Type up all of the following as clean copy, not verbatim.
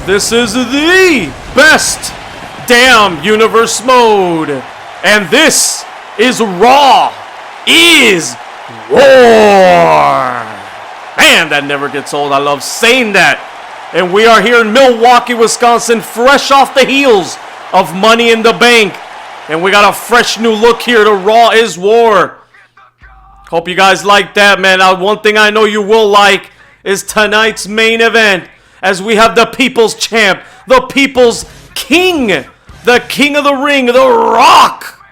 This is the best damn universe mode. And this is Raw is War. Man, that never gets old. I love saying that. And we are here in Milwaukee, Wisconsin, fresh off the heels of Money in the Bank. And we got a fresh new look here to Raw is War. Hope you guys like that, man. One thing I know you will like is tonight's main event, as we have the People's Champ, the People's King, the King of the Ring, The Rock.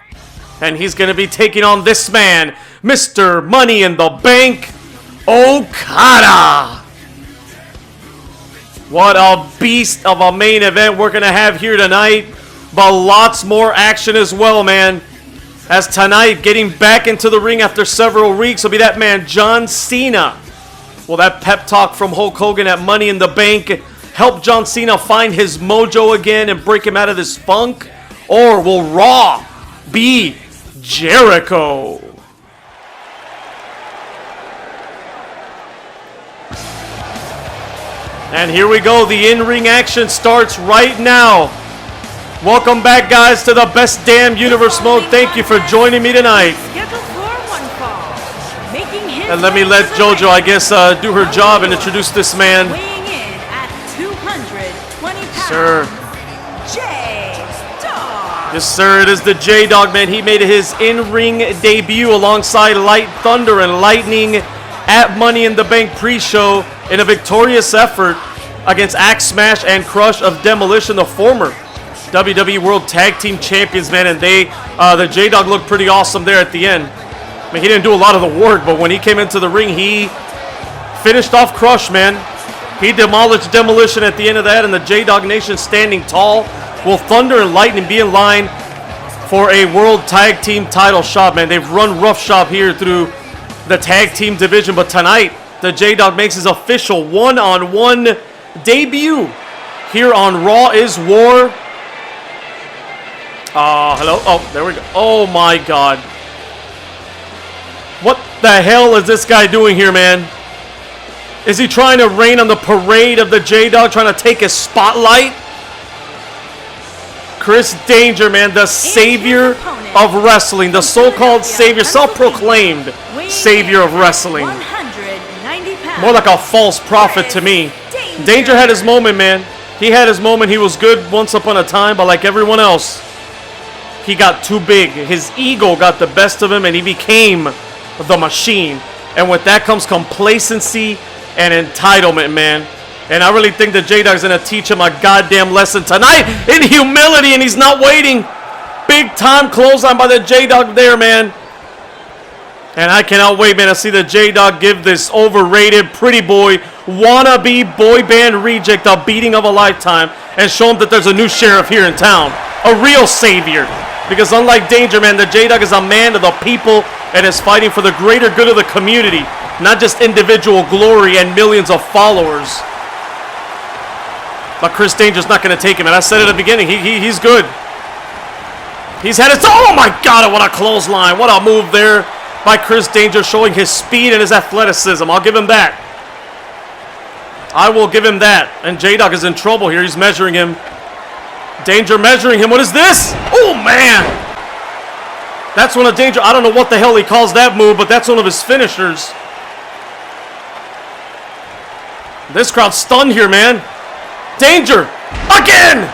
And he's going to be taking on this man, Mr. Money in the Bank, Okada. What a beast of a main event we're going to have here tonight. But lots more action as well, man. As tonight, getting back into the ring after several weeks, will be that man, John Cena. Will that pep talk from Hulk Hogan at Money in the Bank help John Cena find his mojo again and break him out of this funk? Or will Raw be Jericho? And here we go. The in-ring action starts right now. Welcome back, guys, to the best damn universe mode. Thank you for joining me tonight. And let me let JoJo, I guess, do her job and introduce this man. Weighing in at 220 pounds, Sir. J-Dogg. Yes, sir. It is the J-Dogg, man. He made his in-ring debut alongside Light Thunder and Lightning at Money in the Bank pre-show in a victorious effort against Axe Smash and Crush of Demolition, the former WWE World Tag Team Champions, man. And the J-Dogg looked pretty awesome there at the end. I mean, he didn't do a lot of the work, but when he came into the ring, he finished off Crush, man. He demolished Demolition at the end of that, and the J-Dogg Nation standing tall. Will Thunder and Lightning be in line for a World Tag Team title shot, man? They've run roughshod here through the tag team division, but tonight, the J-Dogg makes his official one-on-one debut here on Raw is War. Hello? Oh, there we go. Oh, my God. What the hell is this guy doing here, man? Is he trying to rain on the parade of the J-Dogg, trying to take his spotlight? Chris Danger, man, the savior of wrestling, the so-called savior, self-proclaimed savior of wrestling. More like a false prophet to me. Danger had his moment, man. He had his moment. He was good once upon a time, but like everyone else, he got too big. His ego got the best of him, and he became the machine. And with that comes complacency and entitlement, man. And I really think that J-Dogg's going to teach him a goddamn lesson tonight in humility, and he's not waiting. Big time clothesline by the J-Dogg there, man. And I cannot wait, man, to see the J-Dogg give this overrated pretty boy wannabe boy band reject a beating of a lifetime and show him that there's a new sheriff here in town. A real savior. Because unlike Danger, man, the J-Dogg is a man of the people and is fighting for the greater good of the community, not just individual glory and millions of followers. But Chris Danger's not going to take him, and I said it at the beginning, he's good. He's had his, oh my God, what a clothesline, what a move there by Chris Danger, showing his speed and his athleticism. I'll give him that. I will give him that. And J-Dogg is in trouble here, he's measuring him. Danger measuring him, what is this? Oh man! That's one of Danger, I don't know what the hell he calls that move, but that's one of his finishers. This crowd's stunned here, man. Danger! Again!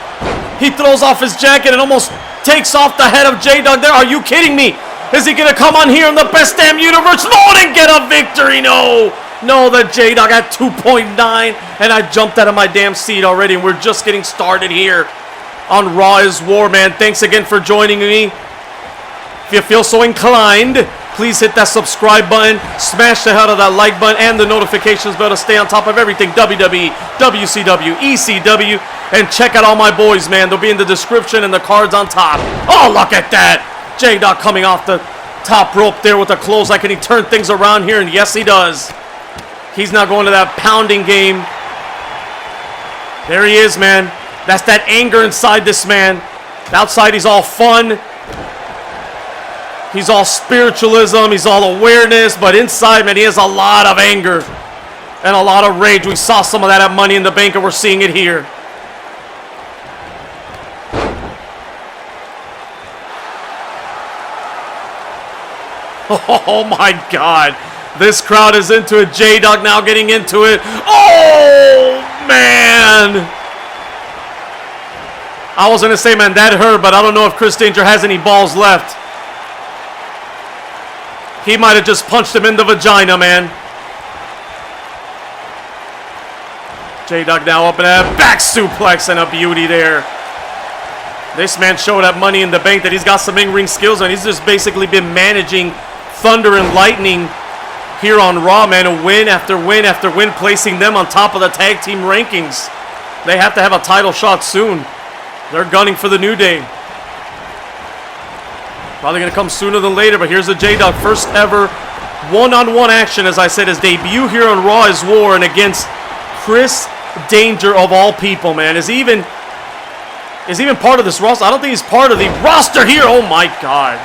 He throws off his jacket and almost takes off the head of J-Dogg there. Are you kidding me? Is he going to come on here in the best damn universe mode and get a victory? No! No, the J-Dogg at 2.9, and I jumped out of my damn seat already, and we're just getting started here on Raw is War, man. Thanks again for joining me. If you feel so inclined, please hit that subscribe button, smash the hell out of that like button, and the notifications bell to stay on top of everything WWE, WCW, ECW, and check out all my boys, man. They'll be in the description and the cards on top. Oh, look at that! J-Dogg coming off the top rope there with the clothesline. Can he turn things around here? And yes, he does. He's not going to that pounding game. There he is, man. That's that anger inside this man. Outside, he's all fun. He's all spiritualism. He's all awareness. But inside, man, he has a lot of anger and a lot of rage. We saw some of that at Money in the Bank, and we're seeing it here. Oh my God. This crowd is into it. J-Dogg now getting into it. Oh, man. I was going to say, man, that hurt, but I don't know if Chris Danger has any balls left. He might have just punched him in the vagina, man. J-Dogg now up and a back suplex and a beauty there. This man showed at Money in the Bank that he's got some in-ring skills, and he's just basically been managing Thunder and Lightning here on Raw, man. A win after win after win, placing them on top of the tag team rankings. They have to have a title shot soon. They're gunning for the New Day. Probably going to come sooner than later, but here's the J-Dogg, first ever one-on-one action, as I said, his debut here on Raw is War and against Chris Danger of all people, man. Is he even part of this roster? I don't think he's part of the roster here. Oh my God.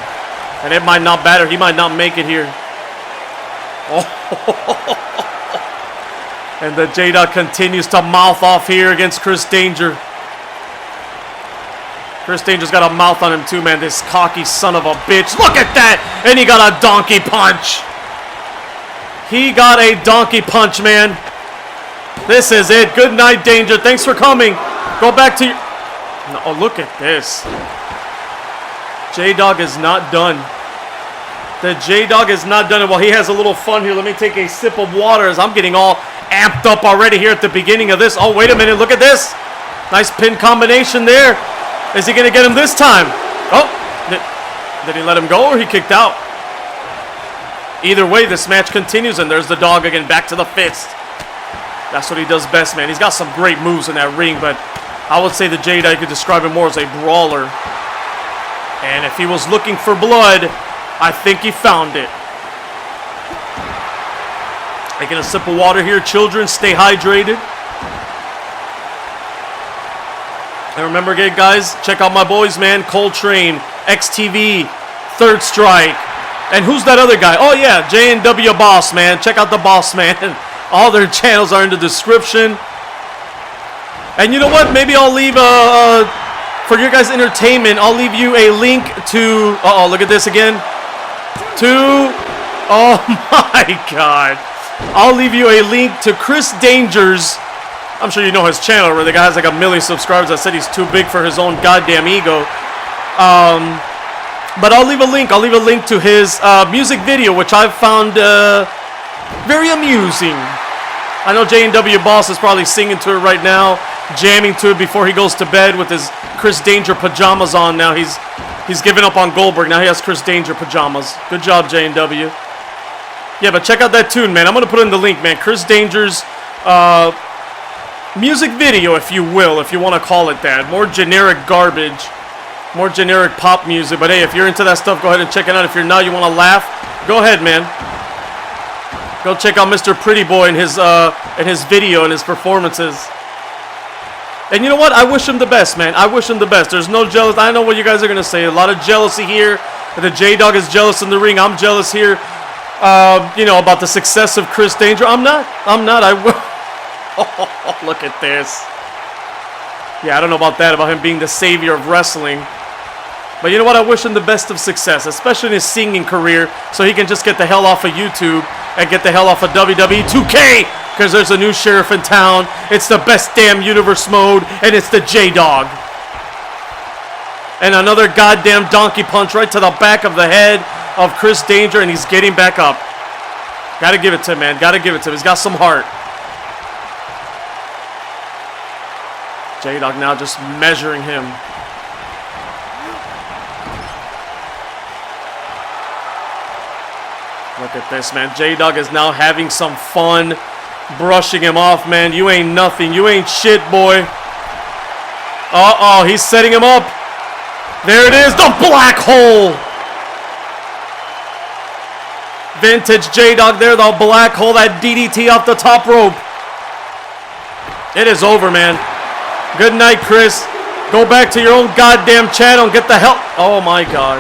And it might not matter. He might not make it here. Oh. And the J-Dogg continues to mouth off here against Chris Danger. Chris Danger's got a mouth on him too, man. This cocky son of a bitch. Look at that! And he got a donkey punch. He got a donkey punch, man. This is it. Good night, Danger. Thanks for coming. Go back to your... No, oh, look at this. J-Dogg is not done. The J-Dogg is not done. While he has a little fun here, let me take a sip of water as I'm getting all amped up already here at the beginning of this. Oh, wait a minute. Look at this. Nice pin combination there. Is he going to get him this time? Oh, did he let him go or he kicked out? Either way, this match continues, and there's the dog again, back to the fist. That's what he does best, man. He's got some great moves in that ring, but I would say the J-Dogg could describe him more as a brawler. And if he was looking for blood, I think he found it. Taking a sip of water here, children. Stay hydrated. And remember, guys, check out my boys, man. Coltrane, XTV, Third Strike. And who's that other guy? Oh, yeah, J&W Boss, man. Check out the Boss, man. All their channels are in the description. And you know what? Maybe I'll leave, for your guys' entertainment, I'll leave you a link to... Uh-oh, look at this again. Oh, my God. I'll leave you a link to Chris Danger's... I'm sure you know his channel where the guy has like 1 million subscribers. I said he's too big for his own goddamn ego. But I'll leave a link. I'll leave a link to his music video, which I've found very amusing. I know J&W Boss is probably singing to it right now, jamming to it before he goes to bed with his Chris Danger pajamas on. Now he's given up on Goldberg. Now he has Chris Danger pajamas. Good job, J&W. Yeah, but check out that tune, man. I'm gonna put in the link, man. Chris Danger's music video, if you will, if you want to call it that. More generic garbage, more generic pop music. But hey, if you're into that stuff, go ahead and check it out. If you're not, you want to laugh, go ahead, man. Go check out Mr. Pretty Boy and his video and his performances. And you know what? I wish him the best, man. I wish him the best. There's no jealous. I know what you guys are gonna say. A lot of jealousy here. The J-Dogg is jealous in the ring. I'm jealous here. You know, about the success of Chris Danger. I'm not. I will. Oh, look at this. Yeah, I don't know about that, about him being the savior of wrestling. But you know what? I wish him the best of success, especially in his singing career, so he can just get the hell off of YouTube and get the hell off of WWE 2K, because there's a new sheriff in town. It's the best damn universe mode, and it's the J-Dogg. And another goddamn donkey punch right to the back of the head of Chris Danger, and he's getting back up. Gotta give it to him, man. Gotta give it to him. He's got some heart. J-Dogg now just measuring him. Look at this, man. J-Dogg is now having some fun brushing him off, man. You ain't nothing. You ain't shit, boy. Uh-oh, he's setting him up. There it is, the black hole. Vintage J-Dogg there, the black hole, that DDT off the top rope. It is over, man. Good night, Chris. Go back to your own goddamn channel and get the hell... Oh, my God.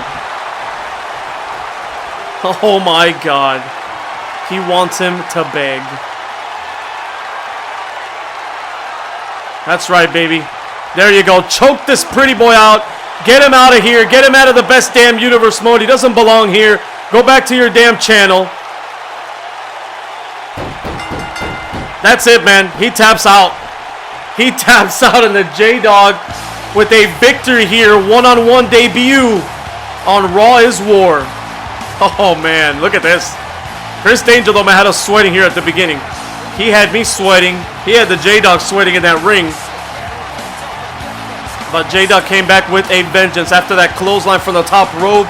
Oh, my God. He wants him to beg. That's right, baby. There you go. Choke this pretty boy out. Get him out of here. Get him out of the best damn universe mode. He doesn't belong here. Go back to your damn channel. That's it, man. He taps out. He taps out, and the J-Dogg with a victory here, one-on-one debut on Raw is War. Oh, man, look at this. Chris Danger, though, man, had us sweating here at the beginning. He had me sweating. He had the J-Dogg sweating in that ring. But J-Dogg came back with a vengeance after that clothesline from the top rope.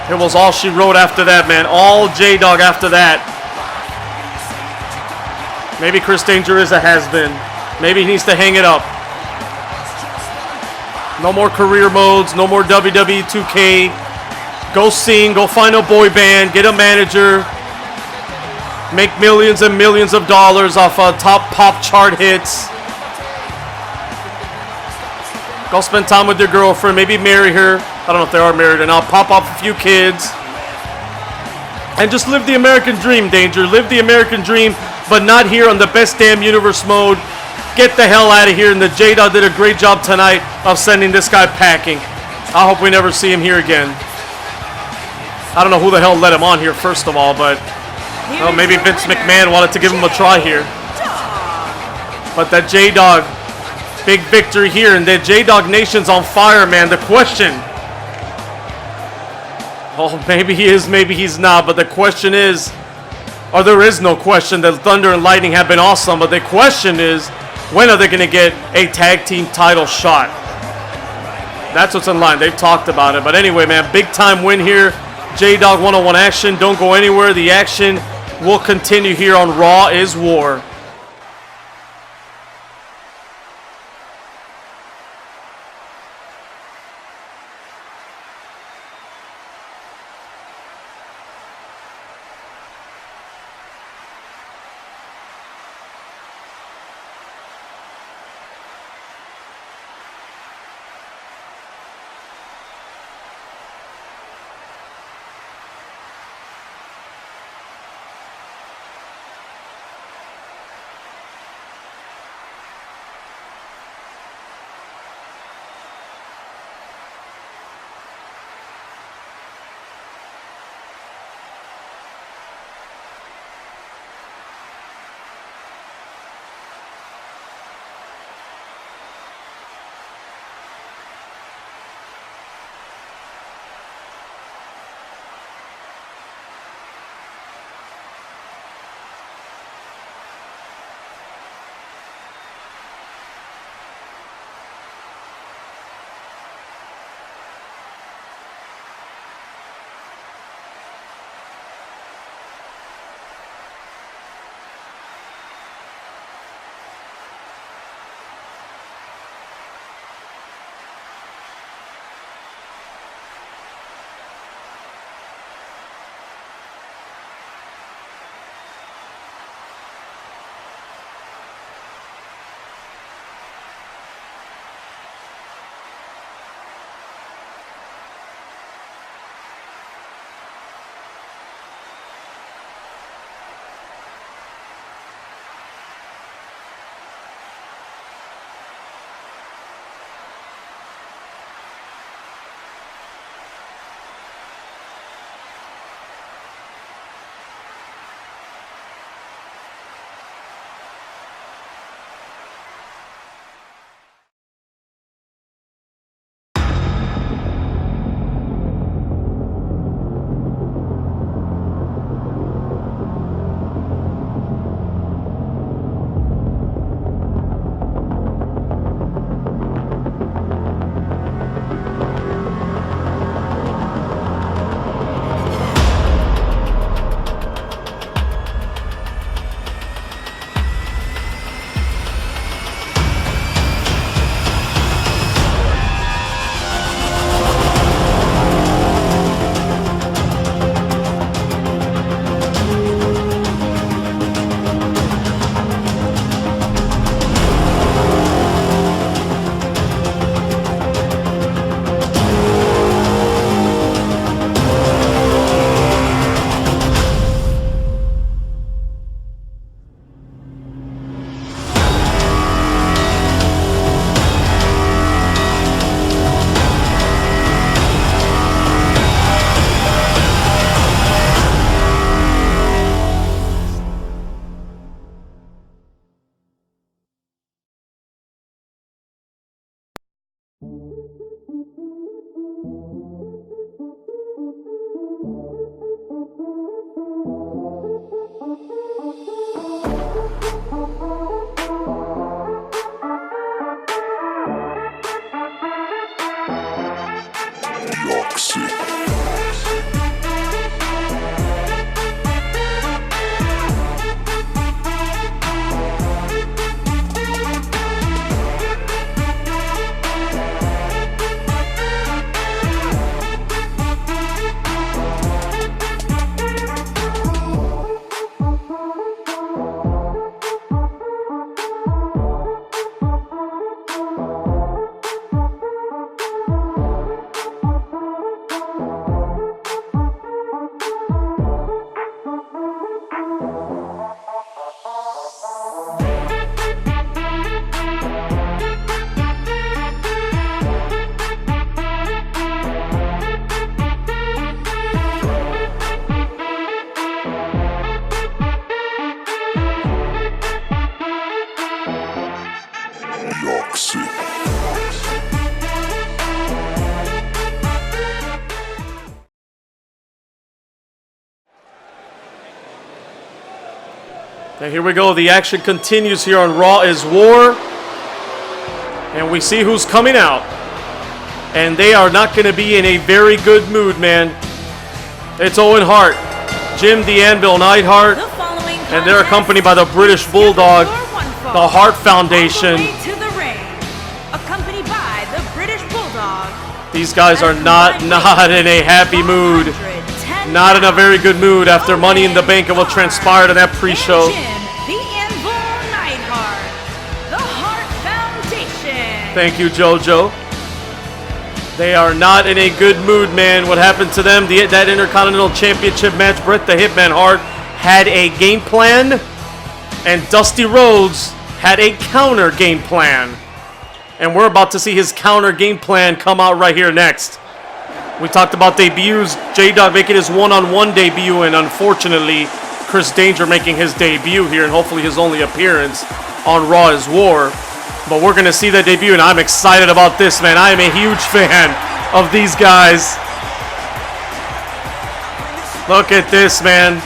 It was all she wrote after that, man. All J-Dogg after that. Maybe Chris Danger is a has-been. Maybe he needs to hang it up. No more career modes. No more WWE 2K. Go sing, go find a boy band, get a manager, make millions and millions of dollars off top pop chart hits. Go spend time with your girlfriend, maybe marry her. I don't know if they are married or not. Pop off a few kids. And just live the American dream, Danger. Live the American dream, but not here on the best damn universe mode. Get the hell out of here. And the J-Dogg did a great job tonight of sending this guy packing. I hope we never see him here again. I don't know who the hell let him on here, first of all, but well, maybe Vince McMahon wanted to give him a try here. But that J-Dogg, big victory here, and the J-Dogg Nation's on fire, man. The question, oh, maybe he is, maybe he's not, but the question is, or there is no question, that Thunder and Lightning have been awesome, but the question is, when are they going to get a tag team title shot? That's what's in line. They've talked about it. But anyway, man, big time win here. J-Dogg 101 action. Don't go anywhere. The action will continue here on Raw is War. Roxy. And here we go. The action continues here on Raw is War. And we see who's coming out. And they are not going to be in a very good mood, man. It's Owen Hart, Jim the Anvil Neidhart, and they're accompanied by the British Bulldog, the Hart Foundation. Accompanied by the British Bulldog. These guys are not in a happy mood. Not in a very good mood after Money in the Bank and what transpired in that pre-show. The Anvil Neidhart, the Hart Foundation. Thank you, JoJo. They are not in a good mood, man. What happened to them? That Intercontinental Championship match, Bret the Hitman Hart had a game plan, and Dusty Rhodes had a counter game plan. And we're about to see his counter game plan come out right here next. We talked about debuts. J-Dogg making his one-on-one debut, and unfortunately, Chris Danger making his debut here, and hopefully his only appearance on Raw is War. But we're going to see that debut, and I'm excited about this, man. I am a huge fan of these guys. Look at this, man.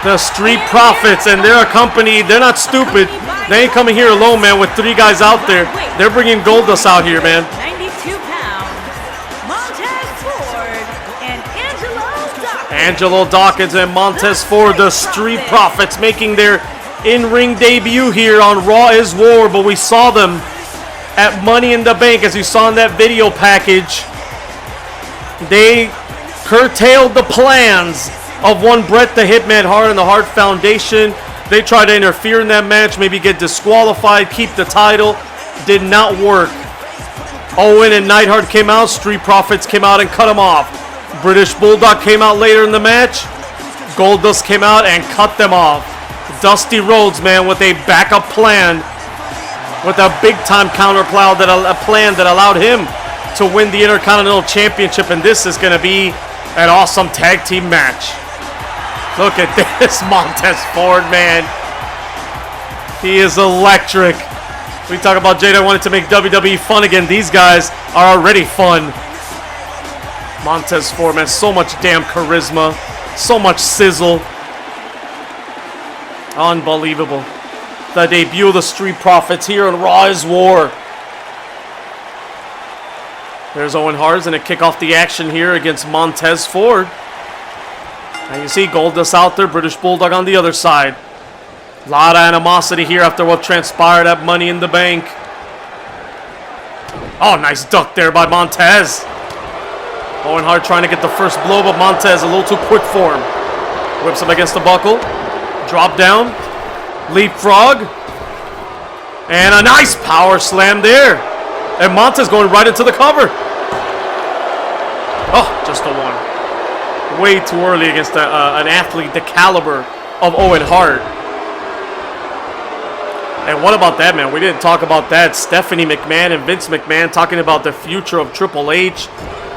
The Street Profits, and they're accompanied. They're not stupid. They ain't coming here alone, man, with 3 guys out there. They're bringing Goldust out here, man. 92 pounds. Montez Ford and Angelo Dawkins and Montez Ford, the Street Profits, making their in-ring debut here on Raw is War. But we saw them at Money in the Bank, as you saw in that video package. They curtailed the plans of one Bret the Hitman Hart and the Hart Foundation. They tried to interfere in that match, maybe get disqualified, keep the title. Did not work. Owen and Neidhart came out. Street Profits came out and cut them off. British Bulldog came out later in the match. Goldust came out and cut them off. Dusty Rhodes, man, with a backup plan, with a big-time counter plan that allowed him to win the Intercontinental Championship, and this is going to be an awesome tag team match. Look at this Montez Ford, man. He is electric. We talk about J-Dogg wanted to make WWE fun again. These guys are already fun. Montez Ford, man, so much damn charisma, so much sizzle. Unbelievable. The debut of the Street Profits here on Raw is War. There's Owen Hart going to kick off the action here against Montez Ford. And you see Goldust out there, British Bulldog on the other side. A lot of animosity here after what transpired at Money in the Bank. Oh, nice duck there by Montez. Owen Hart trying to get the first blow, but Montez a little too quick for him. Whips him against the buckle. Drop down. Leapfrog. And a nice power slam there. And Montez going right into the cover. Oh, just a one. Way too early against an athlete the caliber of Owen Hart. And what about that, man? We didn't talk about that. Stephanie McMahon and Vince McMahon talking about the future of Triple H.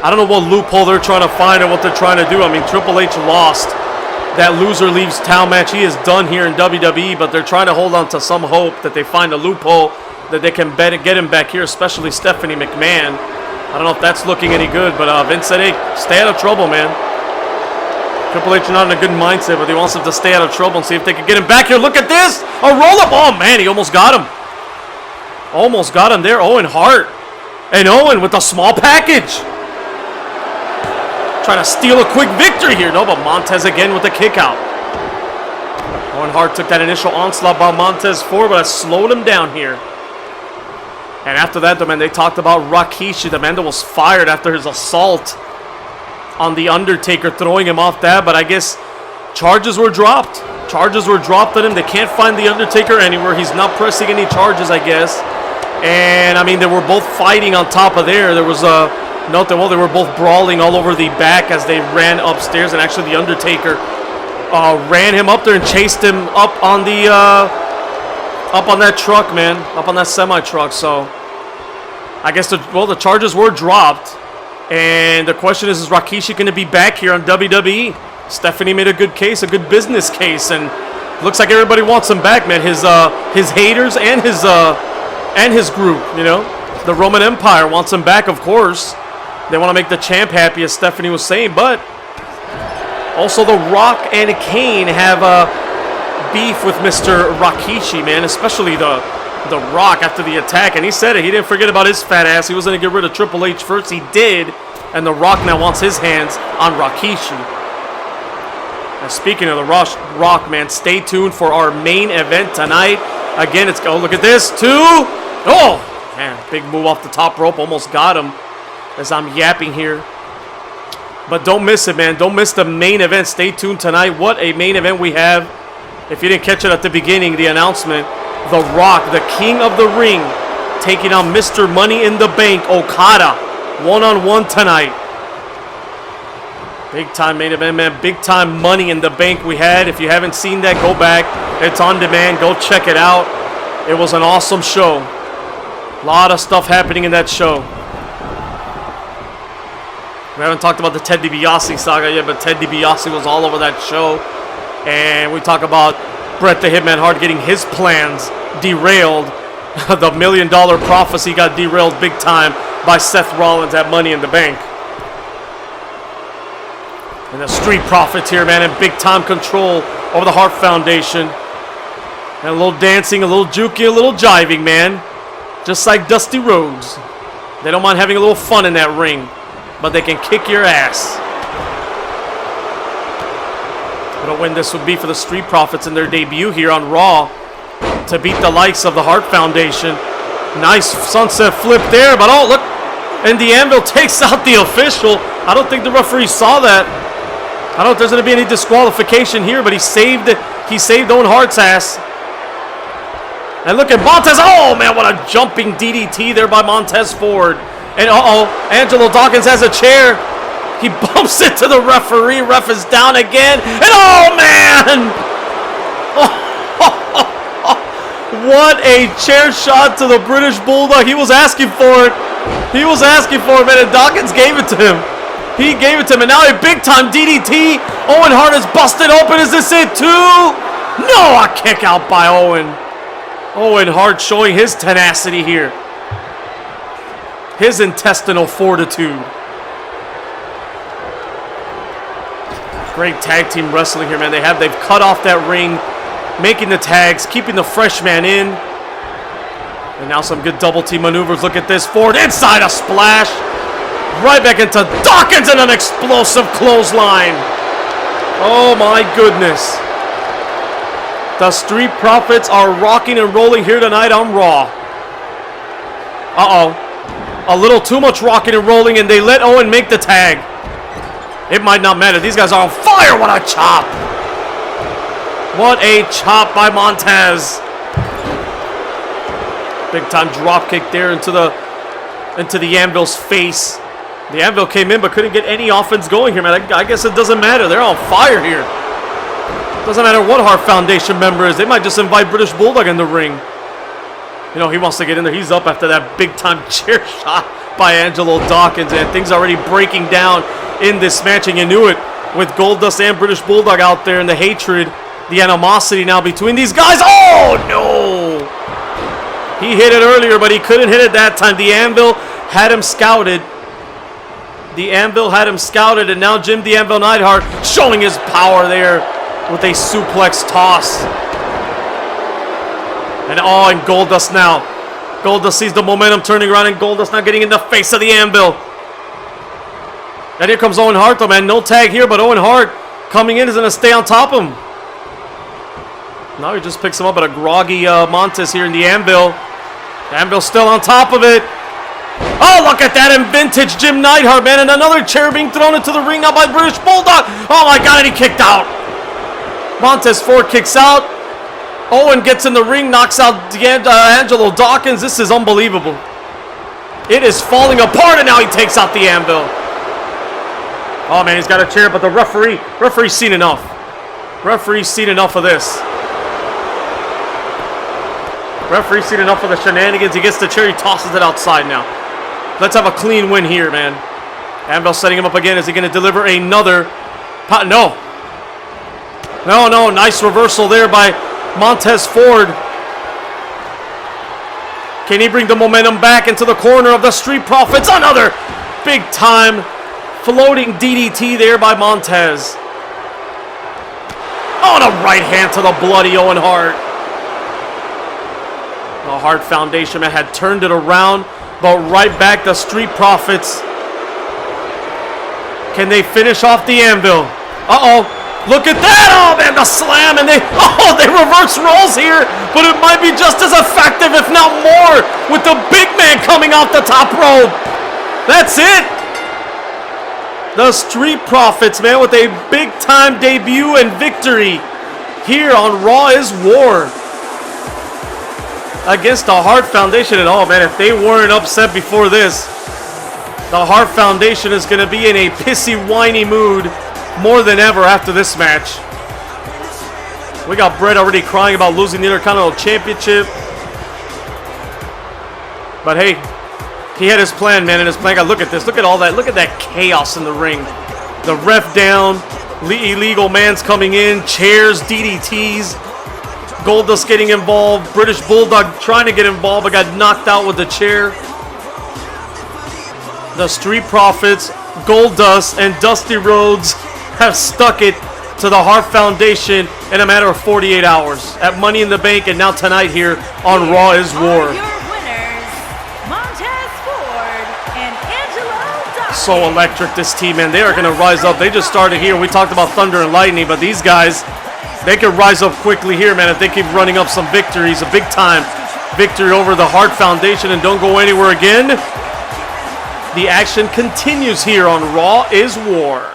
I don't know what loophole they're trying to find or what they're trying to do. I mean, Triple H lost that loser leaves town match. He is done here in WWE, but they're trying to hold on to some hope that they find a loophole that they can get him back here, especially Stephanie McMahon. I don't know if that's looking any good, but Vince said, hey, stay out of trouble, man. Triple H is not in a good mindset, but he wants them to stay out of trouble and see if they can get him back here. Look at this! A roll-up! Oh, man, he almost got him. Almost got him there. Owen Hart. And Owen with a small package. Trying to steal a quick victory here. No, but Montez again with the kick out. Owen Hart took that initial onslaught by Montez Ford, but I slowed him down here. And after that, the man, they talked about Rikishi, the man that was fired after his assault on The Undertaker, throwing him off that. But I guess charges were dropped. Charges were dropped on him. They can't find The Undertaker anywhere. He's not pressing any charges, I guess. And, I mean, they were both fighting on top of there. There was a... Note that, well, they were both brawling all over the back as they ran upstairs, and actually The Undertaker ran him up there and chased him up on the up on that truck, man, up on that semi-truck. So I guess the charges were dropped, and the question is Rikishi going to be back here on WWE? Stephanie made a good case, a good business case, and Looks like everybody wants him back, man. His haters and his group, you know. The Roman Empire wants him back, of course. They want to make the champ happy, as Stephanie was saying. But also The Rock and Kane have beef with Mr. Rikishi, man. Especially the Rock after the attack. And he said it. He didn't forget about his fat ass. He was going to get rid of Triple H first. He did. And The Rock now wants his hands on Rikishi. Now, speaking of the Rock, man, stay tuned for our main event tonight. Again, it's... Oh, look at this. 2. Oh! Man, big move off the top rope. Almost got him as I'm yapping here. But don't miss it, man. Don't miss the main event. Stay tuned tonight. What a main event we have. If you didn't catch it at the beginning, the announcement. The Rock, the King of the Ring, taking on Mr. Money in the Bank, Okada. One-on-one tonight. Big time main event, man. Big time Money in the Bank we had. If you haven't seen that, go back. It's on demand. Go check it out. It was an awesome show. A lot of stuff happening in that show. We haven't talked about the Ted DiBiase saga yet, but Ted DiBiase was all over that show. And we talk about Bret the Hitman Hart getting his plans derailed. The $1 Million Prophecy got derailed big time by Seth Rollins at Money in the Bank. And the Street Profits here, man, in big time control over the Hart Foundation. And a little dancing, a little juking, a little jiving, man. Just like Dusty Rhodes. They don't mind having a little fun in that ring. But they can kick your ass. What a win this would be for the Street Profits in their debut here on Raw. To beat the likes of the Hart Foundation. Nice sunset flip there. But oh, look. And the Anvil takes out the official. I don't think the referee saw that. I don't think there's going to be any disqualification here. But he saved Owen Hart's ass. And look at Montez. Oh, man, what a jumping DDT there by Montez Ford. And, Angelo Dawkins has a chair. He bumps it to the referee. Ref is down again. And, oh, man. What a chair shot to the British Bulldog. He was asking for it. He was asking for it, man, and Dawkins gave it to him. He gave it to him, and now a big-time DDT. Owen Hart is busted open. Is this it, too? No, a kick out by Owen. Owen Hart showing his tenacity here. His intestinal fortitude. Great tag team wrestling here, man. They've cut off that ring, making the tags, keeping the fresh man in. And now some good double team maneuvers. Look at this. Ford inside, a splash. Right back into Dawkins and an explosive clothesline. Oh my goodness. The Street Profits are rocking and rolling here tonight on Raw. Uh-oh. A little too much rocking and rolling, and they let Owen make the tag. It might not matter. These guys are on fire. What a chop. What a chop by Montez. Big time drop kick there into the Anvil's face. The Anvil came in but couldn't get any offense going here, man. I guess it doesn't matter. They're on fire here. Doesn't matter what Hart Foundation member is. They might just invite British Bulldog in the ring. You know, he wants to get in there. He's up after that big-time chair shot by Angelo Dawkins. And things already breaking down in this match. And you knew it with Goldust and British Bulldog out there. And the hatred, the animosity now between these guys. Oh, no. He hit it earlier, but he couldn't hit it that time. The Anvil had him scouted. The Anvil had him scouted. And now Jim the Anvil Neidhart showing his power there with a suplex toss. And Goldust now. Goldust sees the momentum turning around, and Goldust now getting in the face of the Anvil. And here comes Owen Hart, though, man. No tag here, but Owen Hart coming in is going to stay on top of him. Now he just picks him up at a groggy Montez here in the Anvil. The Anvil's still on top of it. Oh, look at that in vintage Jim Neidhart, man. And another chair being thrown into the ring now by British Bulldog. Oh, my God, and he kicked out. Montez Ford kicks out. Owen gets in the ring, knocks out Angelo Dawkins. This is unbelievable. It is falling apart, and now he takes out the Anvil. Oh, man, he's got a chair, but the referee's seen enough. Referee's seen enough of this. Referee's seen enough of the shenanigans. He gets the chair, he tosses it outside now. Let's have a clean win here, man. Anvil setting him up again. Is he going to deliver another? No. No, nice reversal there by Montez Ford. Can he bring the momentum back into the corner of the Street Profits? Another big time floating DDT there by Montez. Oh, and a right hand to the bloody Owen Hart. The Hart Foundation man had turned it around, but right back the Street Profits. Can they finish off the anvil? Uh-oh. Look at that! Oh, man, the slam, and they reverse rolls here, but it might be just as effective, if not more, with the big man coming off the top rope. That's it. The Street Profits, man, with a big-time debut and victory here on Raw is War against the Hart Foundation. And oh, man, if they weren't upset before this, the Hart Foundation is going to be in a pissy, whiny mood more than ever after this match. We got Bret already crying about losing the Intercontinental Championship. But hey, he had his plan, man, and his plan got, look at this. Look at all that. Look at that chaos in the ring. The ref down. Illegal man's coming in. Chairs, DDTs. Goldust getting involved. British Bulldog trying to get involved, but got knocked out with the chair. The Street Profits, Goldust, and Dusty Rhodes have stuck it to the Hart Foundation in a matter of 48 hours at Money in the Bank, and now tonight here on Raw is War. So electric, this team, man. They are going to rise up. They just started here. We talked about Thunder and Lightning, but these guys, they can rise up quickly here, man, if they keep running up some victories. A big-time victory over the Hart Foundation, and don't go anywhere again. The action continues here on Raw is War.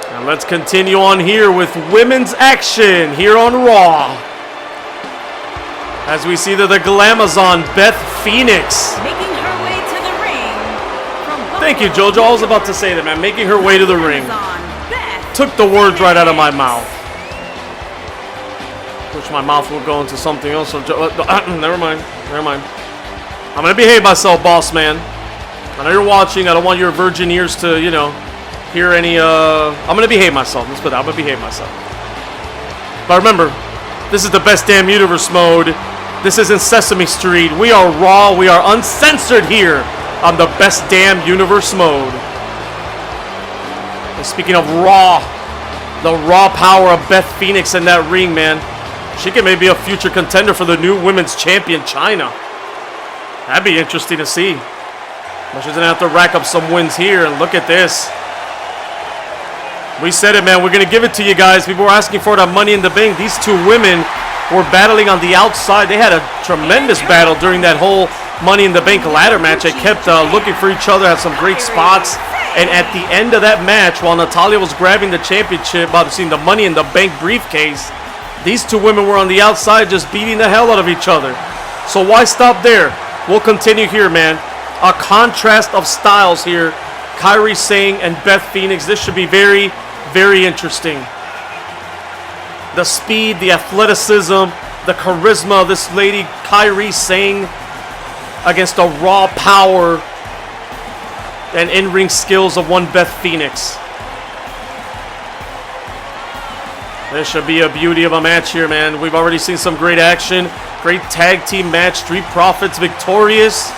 And let's continue on here with women's action here on Raw. As we see that the Glamazon, Beth Phoenix. Making her way to the ring. Thank you, Jojo. I was about to say that, man. Making her way to the ring. Took the words right out of my mouth. Wish my mouth would go into something else. So never mind. I'm going to behave myself, boss man. I know you're watching. I don't want your virgin ears to, you know, hear any, I'm going to behave myself. Let's put that. I'm going to behave myself. But remember, this is the best damn universe mode. This isn't Sesame Street. We are raw. We are uncensored here on the best damn universe mode. And speaking of raw, the raw power of Beth Phoenix in that ring, man. She can maybe be a future contender for the new women's champion, Chyna. That'd be interesting to see. But she's going to have to rack up some wins here. And look at this. We said it, man. We're going to give it to you guys. People were asking for it on Money in the Bank. These two women were battling on the outside. They had a tremendous battle during that whole Money in the Bank ladder match. They kept looking for each other, had some great spots. And at the end of that match, while Natalya was grabbing the championship, seeing the Money in the Bank briefcase, these two women were on the outside just beating the hell out of each other. So why stop there? We'll continue here, man. A contrast of styles here. Kairi Sane and Beth Phoenix. This should be very, very interesting. The speed, the athleticism, the charisma of this lady, Kairi Sane, against the raw power and in-ring skills of one Beth Phoenix. This should be a beauty of a match here, man. We've already seen some great action. Great tag team match. Street Profits victorious.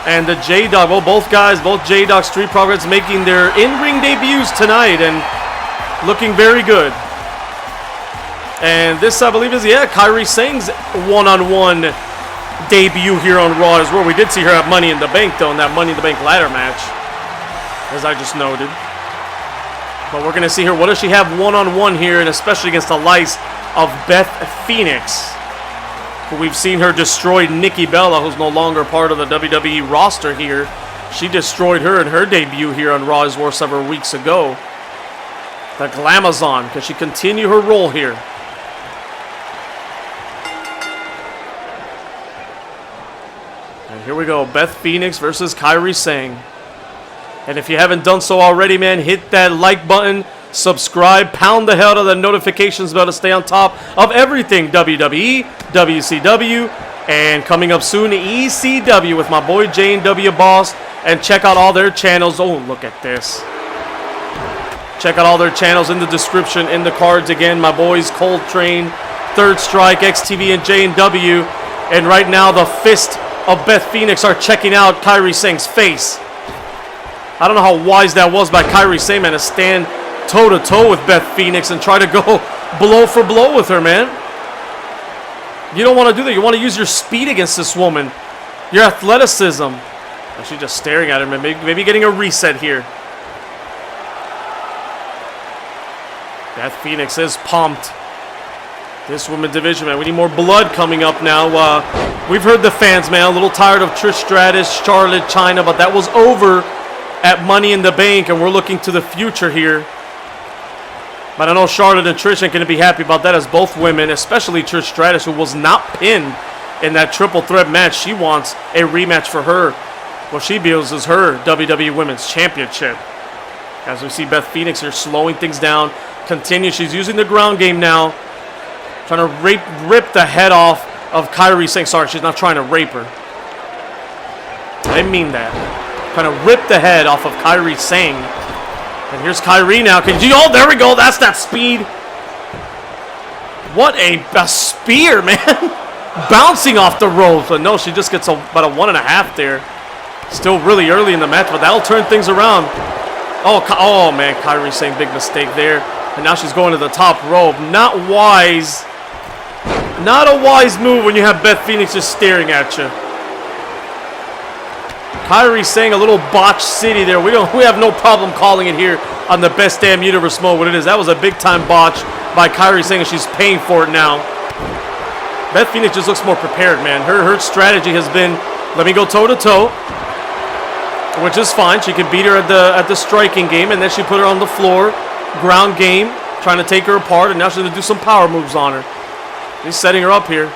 And the J-Dogg, well, both guys, both J-Dogg, Street Profits making their in-ring debuts tonight and looking very good. And this, I believe, is, Kairi Sane's one-on-one debut here on Raw as well. We did see her at Money in the Bank, though, in that Money in the Bank ladder match, as I just noted. But we're going to see her. What does she have one-on-one here, and especially against the likes of Beth Phoenix, who we've seen her destroy Nikki Bella, who's no longer part of the WWE roster here. She destroyed her in her debut here on Raw as well several weeks ago. The Glamazon, can she continue her role here? And here we go, Beth Phoenix versus Kairi Sane. And if you haven't done so already, man, hit that like button, subscribe, pound the hell out of the notifications bell to stay on top of everything WWE, WCW, and coming up soon, ECW with my boy J&W Boss. And check out all their channels. Oh, look at this. Check out all their channels in the description, in the cards. Again, my boys Cold Train, Third Strike, XTV, and J&W. And right now, the fist of Beth Phoenix are checking out Kairi Sane's face. I don't know how wise that was by Kairi Sane, man, to stand toe-to-toe with Beth Phoenix and try to go blow for blow with her, man. You don't want to do that. You want to use your speed against this woman, your athleticism. And she's just staring at her, man. Maybe getting a reset here. Beth Phoenix is pumped. This women's division, man. We need more blood coming up now. We've heard the fans, man, a little tired of Trish Stratus, Charlotte, Chyna, but that was over at Money in the Bank, and we're looking to the future here. But I know Charlotte and Trish ain't going to be happy about that, as both women, especially Trish Stratus, who was not pinned in that triple threat match, she wants a rematch for her. What she feels is her WWE Women's Championship. As we see Beth Phoenix here slowing things down. Continue. She's using the ground game now. Trying to rip the head off of Kairi Sane. Sorry, she's not trying to rape her. I didn't mean that. Trying to rip the head off of Kairi Sane. And here's Kairi now. Oh, there we go. That's that speed. What a spear, man. Bouncing off the ropes. But no, she just gets about a 1.5 there. Still really early in the match, but that'll turn things around. Oh man, Kairi Sane, big mistake there. And now she's going to the top rope. Not wise. Not a wise move when you have Beth Phoenix just staring at you. Kairi Sane, a little botch city there. We have no problem calling it here on the Best Damn Universe mode what it is. That was a big time botch by Kairi Sane, and she's paying for it now. Beth Phoenix just looks more prepared, man. Her strategy has been, let me go toe to toe, which is fine. She could beat her at the striking game, and then she put her on the floor, ground game, trying to take her apart, and now she's going to do some power moves on her. He's setting her up here.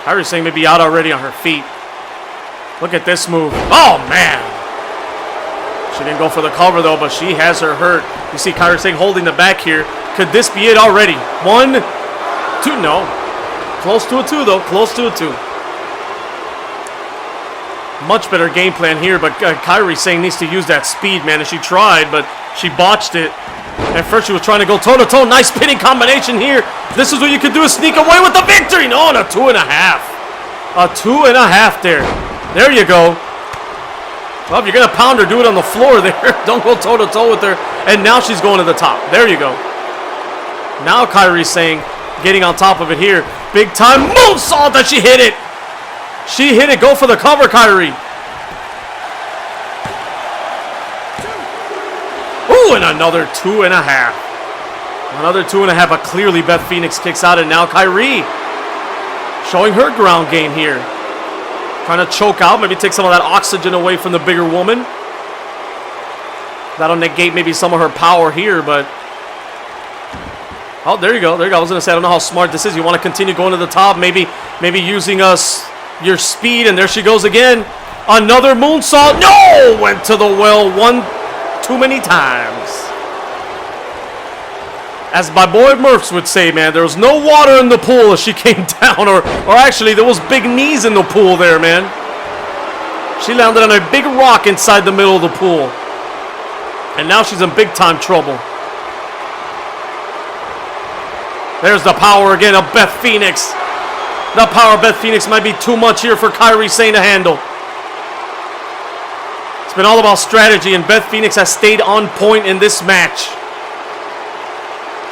Kairi Sane may be out already on her feet. Look at this move. Oh, man. She didn't go for the cover, though, but she has her hurt. You see Kairi Sane holding the back here. Could this be it already? 1, 2, no. Close to a 2, though. Close to a 2. Much better game plan here, but Kairi Sane needs to use that speed, man. And she tried, but she botched it. At first, she was trying to go toe-to-toe. Nice pinning combination here. This is what you could do, is sneak away with the victory. No, and a 2.5. A 2.5 there. There you go. Well, if you're going to pound her, do it on the floor there. Don't go toe-to-toe with her. And now she's going to the top. There you go. Now Kairi Sane getting on top of it here. Big time moonsault that she hit it. She hit it. Go for the cover, Kairi. Ooh, and another 2.5. Another 2.5, but clearly Beth Phoenix kicks out, and now Kairi. Showing her ground game here. Trying to choke out, maybe take some of that oxygen away from the bigger woman. That'll negate maybe some of her power here, but... Oh, there you go. There you go. I was going to say, I don't know how smart this is. You want to continue going to the top, maybe using your speed, and there she goes again. Another moonsault. No! Went to the well one too many times. As my boy Murphs would say, man, there was no water in the pool as she came down. Or actually, there was big knees in the pool there, man. She landed on a big rock inside the middle of the pool. And now she's in big time trouble. There's the power again of Beth Phoenix. The power of Beth Phoenix might be too much here for Kairi Sane to handle. It's been all about strategy, and Beth Phoenix has stayed on point in this match.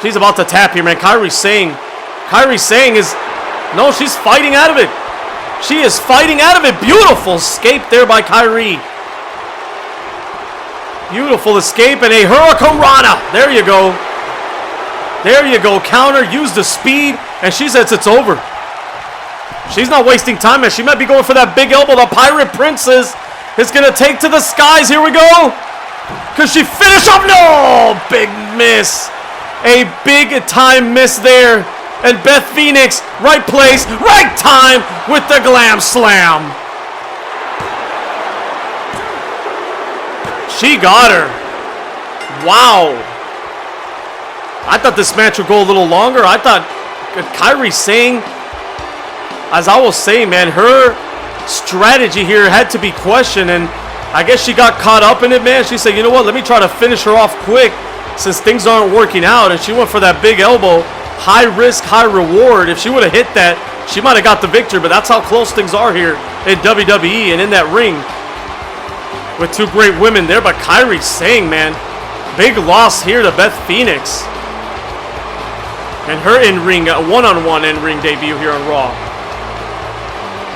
She's about to tap here, man. Kairi Sane is... No, she's fighting out of it. She is fighting out of it. Beautiful escape there by Kairi. Beautiful escape and a Hurricane Rana. There you go. There you go. Counter. Use the speed. And she says it's over. She's not wasting time, man. She might be going for that big elbow. The Pirate Princess is going to take to the skies. Here we go. Could she finish off? No. Big miss. A big time miss there. And Beth Phoenix, right place, right time with the Glam Slam. She got her. Wow. I thought this match would go a little longer. I thought Kairi Sane, as I was saying, man, her strategy here had to be questioned. And I guess she got caught up in it, man. She said, you know what, let me try to finish her off quick since things aren't working out. And she went for that big elbow. High risk, high reward. If she would have hit that, she might have got the victory. But that's how close things are here in WWE and in that ring. With two great women there. But Kairi Sane, man, big loss here to Beth Phoenix. And her in-ring, one-on-one in-ring debut here on Raw.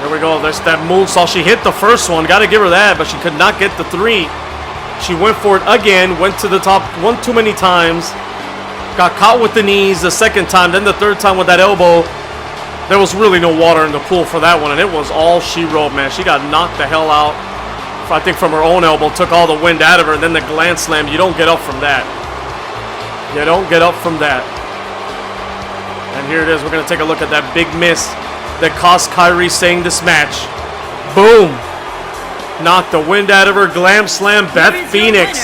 There we go. There's that moonsault. She hit the first one. Got to give her that. But she could not get the three. She went for it again. Went to the top one too many times. Got caught with the knees the second time. Then the third time with that elbow. There was really no water in the pool for that one. And it was all she wrote, man. She got knocked the hell out. I think from her own elbow. Took all the wind out of her. And then the Glam Slam. You don't get up from that. You don't get up from that. And here it is. We're going to take a look at that big miss that cost Kairi Sane this match. Boom. Knocked the wind out of her. Glam Slam Beth Phoenix.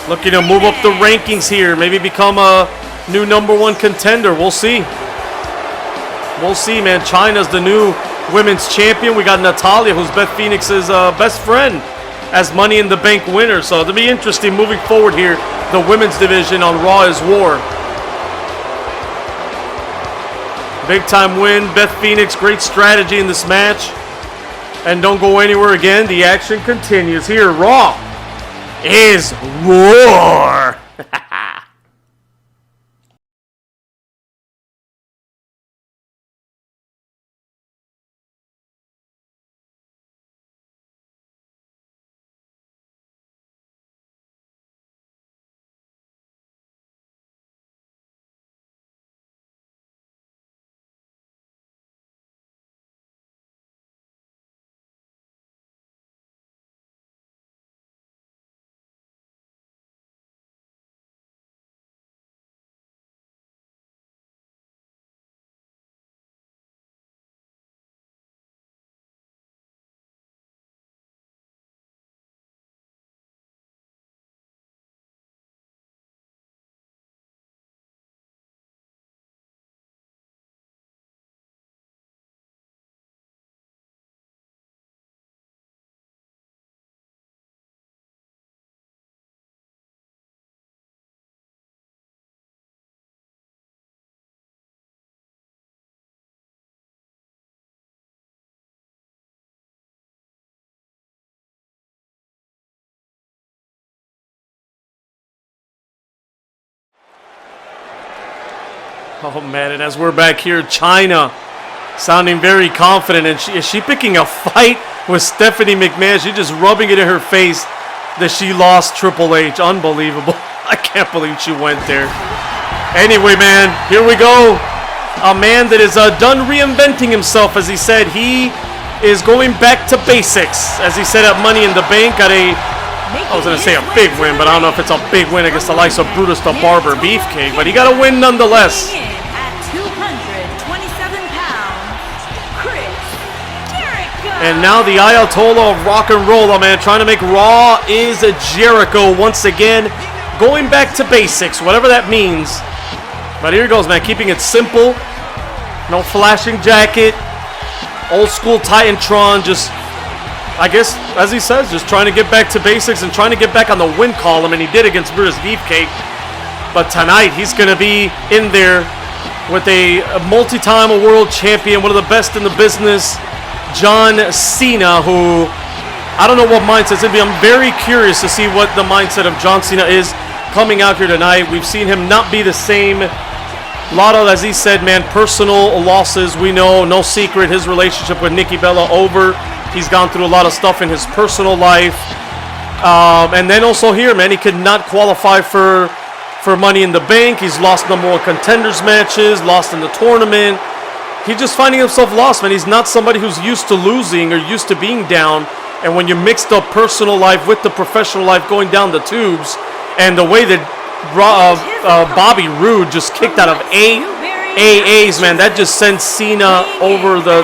Looking to move up the rankings here. Maybe become a new #1 contender. We'll see. We'll see, man. Chyna's the new women's champion. We got Natalya, who's Beth Phoenix's best friend, as Money in the Bank winner. So it'll be interesting moving forward here. The women's division on Raw is War. Big time win. Beth Phoenix, great strategy in this match. And don't go anywhere again. The action continues here. Raw is War. Oh, man, and as we're back here, Chyna sounding very confident. And is she picking a fight with Stephanie McMahon? She's just rubbing it in her face that she lost Triple H. Unbelievable. I can't believe she went there. Anyway, man, here we go. a man that is done reinventing himself, as he said. He is going back to basics, as he said at Money in the Bank. Got a, I was going to say a big win, but I don't know if it's a big win against the likes of Brutus the Barber Beefcake, but he got a win nonetheless. Weighing in at 227 pounds, Chris Jericho. And now the Ayatollah of rock and roll, man, trying to make Raw is Jericho once again, going back to basics, whatever that means. But here he goes, man, keeping it simple, no flashing jacket, old school Titantron, just, I guess, as he says, just trying to get back to basics and trying to get back on the win column, and he did against Brutus Beefcake. But tonight, he's going to be in there with a multi-time world champion, one of the best in the business, John Cena, who, I don't know what mindset's in. I'm very curious to see what the mindset of John Cena is coming out here tonight. We've seen him not be the same. A lot of, as he said, man, personal losses. We know, no secret, his relationship with Nikki Bella over. He's gone through a lot of stuff in his personal life. And then also here, man, he could not qualify for Money in the Bank. He's lost number one contenders matches, lost in the tournament. He's just finding himself lost, man. He's not somebody who's used to losing or used to being down. And when you mix the personal life with the professional life going down the tubes, and the way that Bobby Roode just kicked out of 8 AAs, man, that just sent Cena over the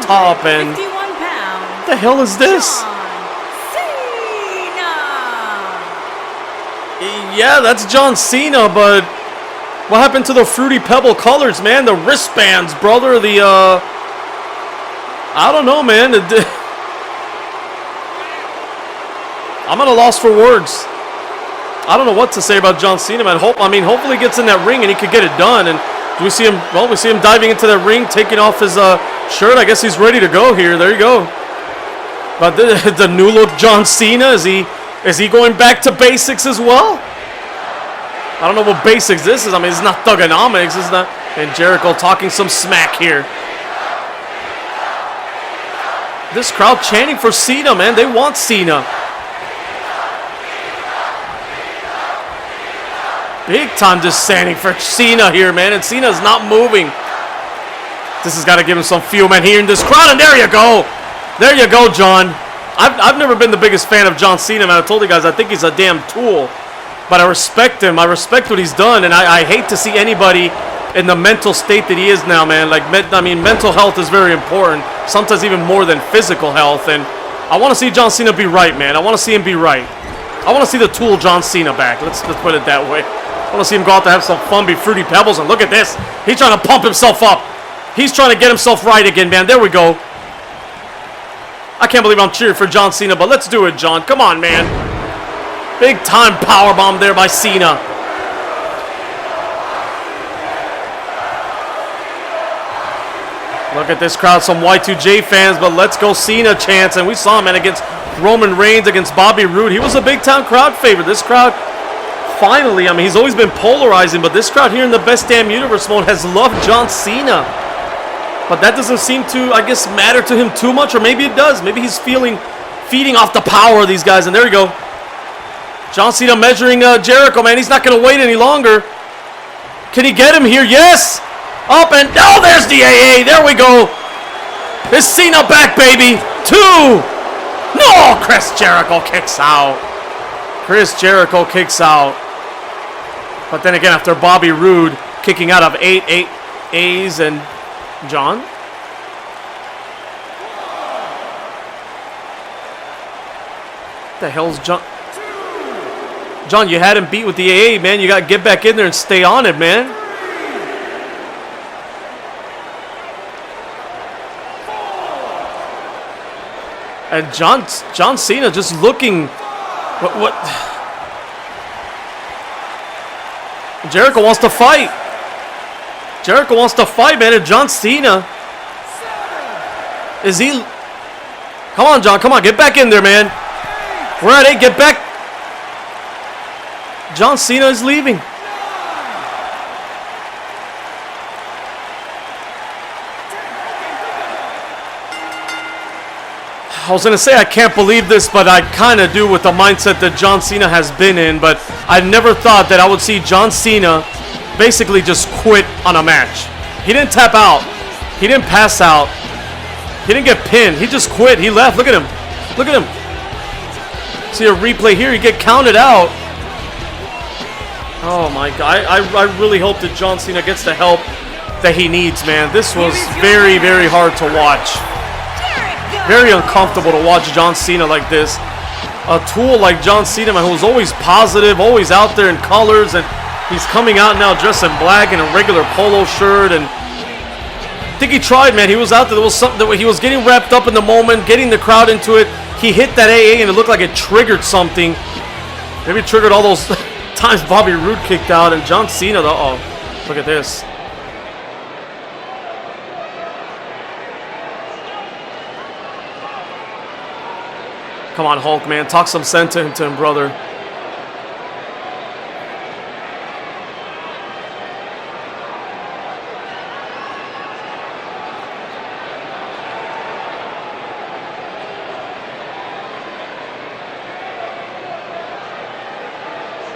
top. And what the hell is this? Yeah, that's John Cena, but what happened to the Fruity Pebble colors, man? The wristbands, brother. The, I don't know, man. I'm at a loss for words. I don't know what to say about John Cena, man. Hopefully he gets in that ring and he could get it done. And do we see him? Well, we see him diving into that ring, taking off his shirt. I guess he's ready to go here. There you go. But the new look John Cena, is he going back to basics as well? I don't know what basics this is. I mean, it's not thugonomics. It's not. And Jericho talking some smack here. This crowd chanting for Cena, man. They want Cena. Big time just standing for Cena here, man. And Cena's not moving. This has got to give him some fuel, man, here in this crowd. And there you go. There you go, John. I've never been the biggest fan of John Cena, man. I told you guys, I think he's a damn tool. But I respect him. I respect what he's done. And I hate to see anybody in the mental state that he is now, man. Like, mental health is very important. Sometimes even more than physical health. And I want to see John Cena be right, man. I want to see him be right. I want to see the tool John Cena back. Let's put it that way. I want to see him go out to have some fun, be Fruity Pebbles, and look at this. He's trying to pump himself up. He's trying to get himself right again, man. There we go. I can't believe I'm cheering for John Cena, but let's do it, John. Come on, man. Big time powerbomb there by Cena. Look at this crowd, some Y2J fans, but let's go Cena chants. And we saw him, man, against Roman Reigns, against Bobby Roode. He was a big time crowd favorite. This crowd, finally, I mean, he's always been polarizing, but this crowd here in the Best Damn Universe mode has loved John Cena. But that doesn't seem to, I guess, matter to him too much, or maybe it does. Maybe he's feeding off the power of these guys, and there you go. John Cena measuring Jericho, man. He's not going to wait any longer. Can he get him here? Yes! Up and down. Oh, there's the AA. There we go. Is Cena back, baby? 2. No! Chris Jericho kicks out. Chris Jericho kicks out. But then again, after Bobby Roode kicking out of 8 A's and John? What the hell's John? John, you had him beat with the AA, man. You got to get back in there and stay on it, man. And John Cena just looking. What? Jericho wants to fight. Jericho wants to fight, man. And John Cena, is he? Come on, John. Come on. Get back in there, man. We're at 8. Get back. John Cena is leaving. I was going to say I can't believe this, but I kind of do with the mindset that John Cena has been in. But I never thought that I would see John Cena basically just quit on a match. He didn't tap out. He didn't pass out. He didn't get pinned. He just quit. He left. Look at him. Look at him. See a replay here. You get counted out. Oh my God. I really hope that John Cena gets the help that he needs, man. This was very, very hard to watch. Very uncomfortable to watch John Cena like this. A tool like John Cena, man, who was always positive, always out there in colors, and he's coming out now dressed in black in a regular polo shirt. And I think he tried, man. He was out there. There was something that he was getting wrapped up in the moment, getting the crowd into it. He hit that AA, and it looked like it triggered something. Maybe it triggered all those times Bobby Roode kicked out, and John Cena, oh, look at this. Come on, Hulk, man. Talk some sense into him, brother.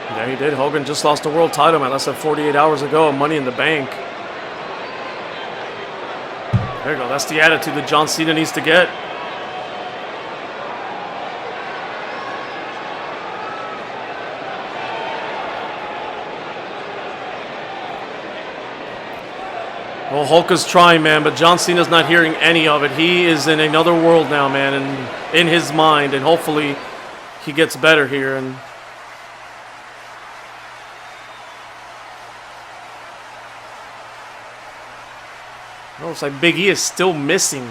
Yeah, he did. Hogan just lost the world title, man. That's 48 hours ago. Money in the Bank. There you go. That's the attitude that John Cena needs to get. Well, Hulk is trying, man, but John Cena's not hearing any of it. He is in another world now, man, and in his mind, and hopefully he gets better here. And oh, it's like Big E is still missing.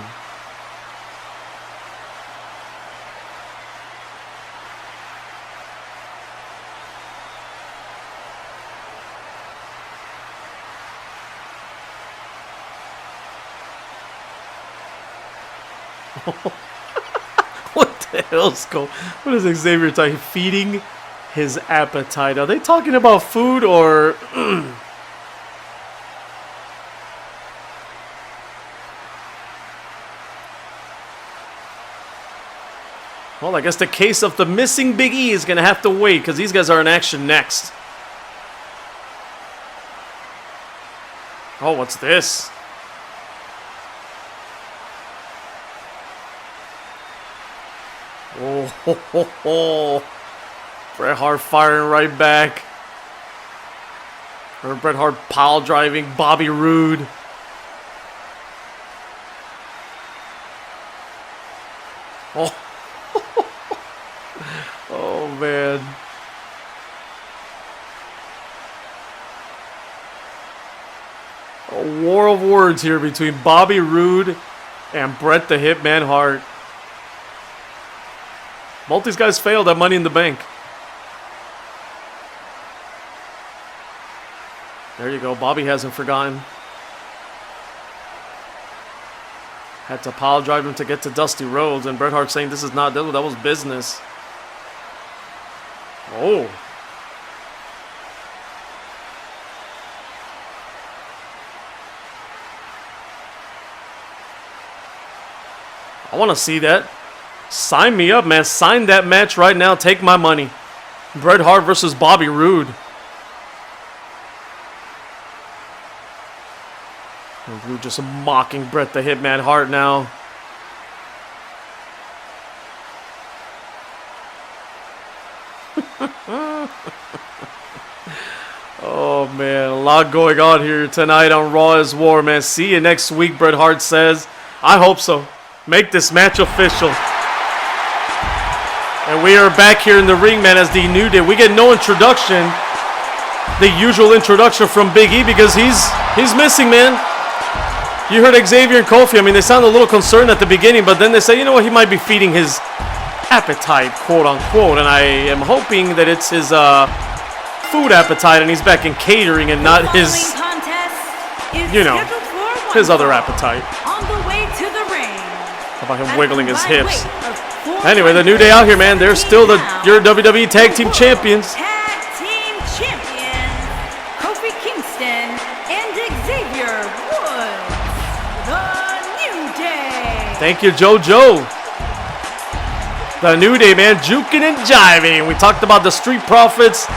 What the hell's going? What is Xavier talking? Feeding his appetite. Are they talking about food or? Well, I guess the case of the missing Big E is going to have to wait because these guys are in action next. Oh, what's this? Oh, ho, ho, ho. Bret Hart firing right back. Or Bret Hart pile driving Bobby Roode. Oh. Oh, man. A war of words here between Bobby Roode and Bret the Hitman Hart. Both these guys failed at Money in the Bank. There you go. Bobby hasn't forgotten. Had to pile drive him to get to Dusty Rhodes, and Bret Hart saying this is not, that was business. Oh. I want to see that. Sign me up, man. Sign that match right now. Take my money. Bret Hart versus Bobby Roode. Roode just mocking Bret the Hitman Hart now. Oh, man. A lot going on here tonight on Raw is War, man. See you next week, Bret Hart says. I hope so. Make this match official. And we are back here in the ring, man, as the New Day. We get no introduction, the usual introduction from Big E, because he's missing, man. You heard Xavier and Kofi. I mean, they sound a little concerned at the beginning, but then they say, you know what, he might be feeding his appetite, quote unquote. And I am hoping that it's his food appetite, and he's back in catering and not his, you know, his other appetite. On the way to the ring. How about him wiggling his hips? Anyway, the New Day out here, man. They're still your WWE Tag Team Champions. Tag Team Champions, Kofi Kingston and Xavier Woods. The New Day. Thank you, JoJo. The New Day, man, juking and jiving. We talked about the Street Profits,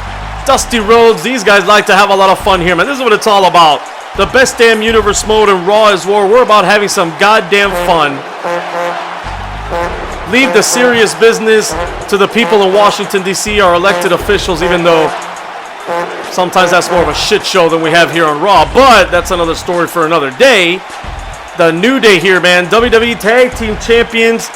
Dusty Rhodes. These guys like to have a lot of fun here, man. This is what it's all about. the best damn universe mode in Raw is War. We're about having some goddamn fun. Leave the serious business to the people in Washington, D.C., our elected officials, even though sometimes that's more of a shit show than we have here on Raw. But that's another story for another day. The New Day here, man. WWE Tag Team Champions.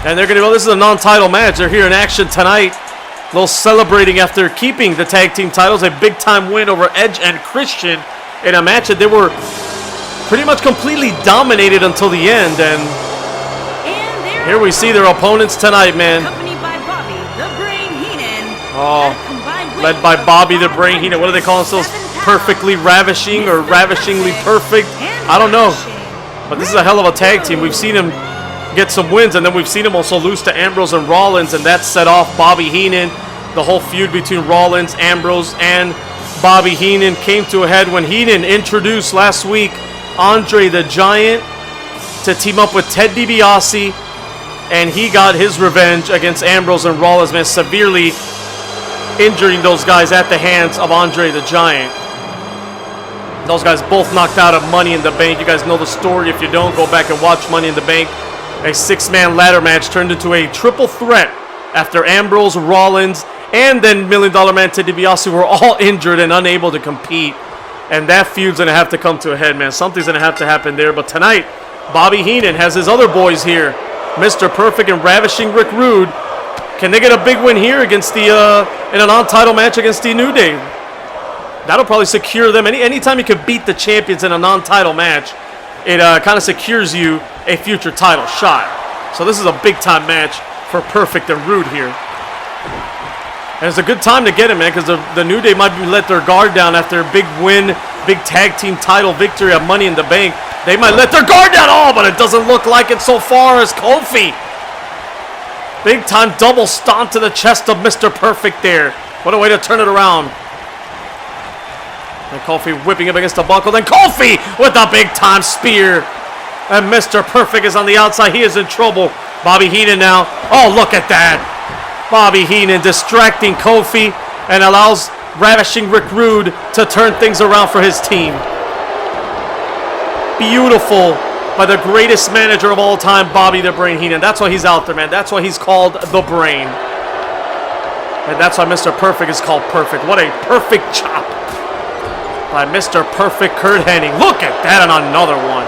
And they're going to go, this is a non-title match. They're here in action tonight. A little celebrating after keeping the tag team titles. A big-time win over Edge and Christian in a match that they were pretty much completely dominated until the end. And here we see their opponents tonight, man. Accompanied by Bobby the Brain Heenan. Oh, led by Bobby the Brain Heenan. What do they call themselves? Perfectly Ravishing or Ravishingly Perfect? I don't know. But this is a hell of a tag team. We've seen him get some wins, and then we've seen him also lose to Ambrose and Rollins, and that set off Bobby Heenan. The whole feud between Rollins, Ambrose, and Bobby Heenan came to a head when Heenan introduced last week Andre the Giant to team up with Ted DiBiase, and he got his revenge against Ambrose and Rollins, man, severely injuring those guys at the hands of Andre the Giant. Those guys both knocked out of Money in the Bank. You guys know the story. If you don't, go back and watch Money in the Bank. A six-man ladder match turned into a triple threat after Ambrose, Rollins, and then $1 Million Man Ted DiBiase were all injured and unable to compete. And that feud's going to have to come to a head, man. Something's going to have to happen there. But tonight, Bobby Heenan has his other boys here. Mr. Perfect and Ravishing Rick Rude. Can they get a big win here against the, in a non-title match against the New Day? That'll probably secure them. Anytime you can beat the champions in a non-title match, it kind of secures you a future title shot. So this is a big-time match for Perfect and Rude here. And it's a good time to get him, man, because the New Day might let their guard down after a big win, big tag team title victory at Money in the Bank. They might let their guard down, but it doesn't look like it so far as Kofi. Big-time double stomp to the chest of Mr. Perfect there. What a way to turn it around. And Kofi whipping him against the buckle. Then Kofi with a big-time spear. And Mr. Perfect is on the outside. He is in trouble. Bobby Heenan now. Oh, look at that. Bobby Heenan distracting Kofi and allows Ravishing Rick Rude to turn things around for his team. Beautiful by the greatest manager of all time, Bobby the Brain Heenan. That's why he's out there, man. That's why he's called the Brain. And that's why Mr. Perfect is called Perfect. What a perfect chop by Mr. Perfect Kurt Hennig. Look at that, and another one.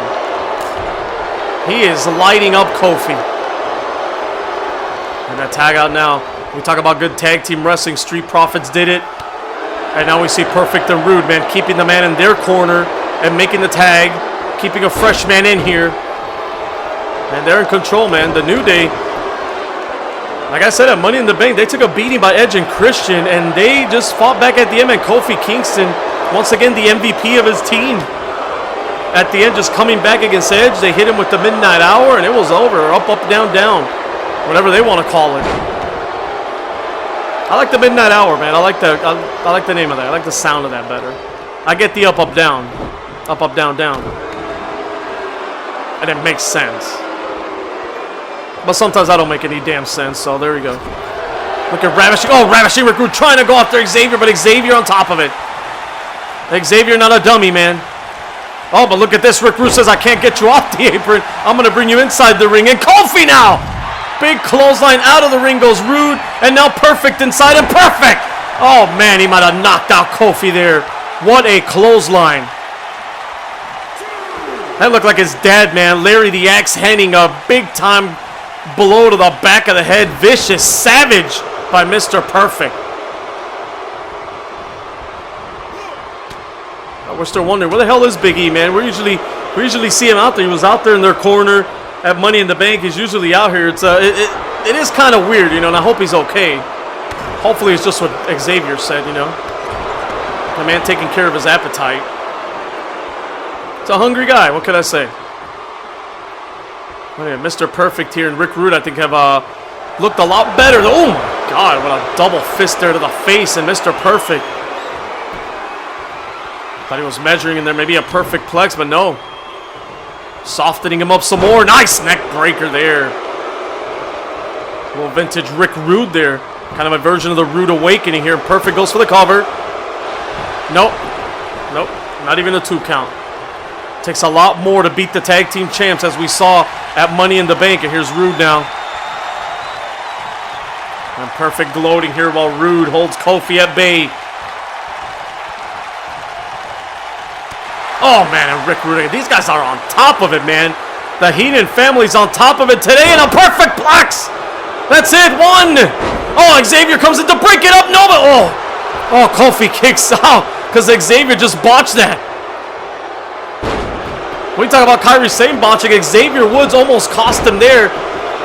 He is lighting up Kofi. And that tag out now. We talk about good tag team wrestling. Street Profits did it. And now we see Perfect and Rude, man, keeping the man in their corner and making the tag. Keeping a fresh man in here. And they're in control, man. The New Day, like I said, at Money in the Bank, they took a beating by Edge and Christian, and they just fought back at the end. And Kofi Kingston, once again, the MVP of his team. At the end, just coming back against Edge, they hit him with the Midnight Hour, and it was over. Up, up, down, down. Whatever they want to call it. I like the Midnight Hour, man. I like the name of that. I like the sound of that better. I get the up, up, down. Up, up, down, down. And it makes sense. But sometimes I don't make any damn sense, so there we go. Look at Ravishing. Oh, Ravishing Rick Rude trying to go after Xavier, but Xavier on top of it. Xavier not a dummy, man. Oh, but look at this. Rick Rude says, I can't get you off the apron. I'm going to bring you inside the ring. And Kofi now. Big clothesline out of the ring goes Rude. And now Perfect inside and Perfect. Oh, man, he might have knocked out Kofi there. What a clothesline. That looked like his dad, man. Larry the Axe Hennig, a big-time blow to the back of the head. Vicious, savage by Mr. Perfect. We're still wondering, where the hell is Big E, man? We usually see him out there. He was out there in their corner at Money in the Bank. He's usually out here. It is kind of weird, you know, and I hope he's okay. Hopefully it's just what Xavier said, you know. The man taking care of his appetite. It's a hungry guy. What could I say? Oh, yeah, Mr. Perfect here and Rick Rude, I think, have looked a lot better. Oh, my God. What a double fist there to the face. And Mr. Perfect. Thought he was measuring in there. Maybe a perfect plex, but no. Softening him up some more. Nice neck breaker there. A little vintage Rick Rude there. Kind of a version of the Rude Awakening here. Perfect goes for the cover. Nope. Nope, not even a 2 count. Takes a lot more to beat the tag team champs, as we saw at Money in the Bank. And here's Rude now. And Perfect gloating here while Rude holds Kofi at bay. Oh, man, and Rick Rude. These guys are on top of it, man. The Heenan family's on top of it today, and a perfect plex. That's it, 1. Oh, Xavier comes in to break it up. No, but oh, Kofi kicks out because Xavier just botched that. We talk about Kyrie Sane botching. Xavier Woods almost cost him there,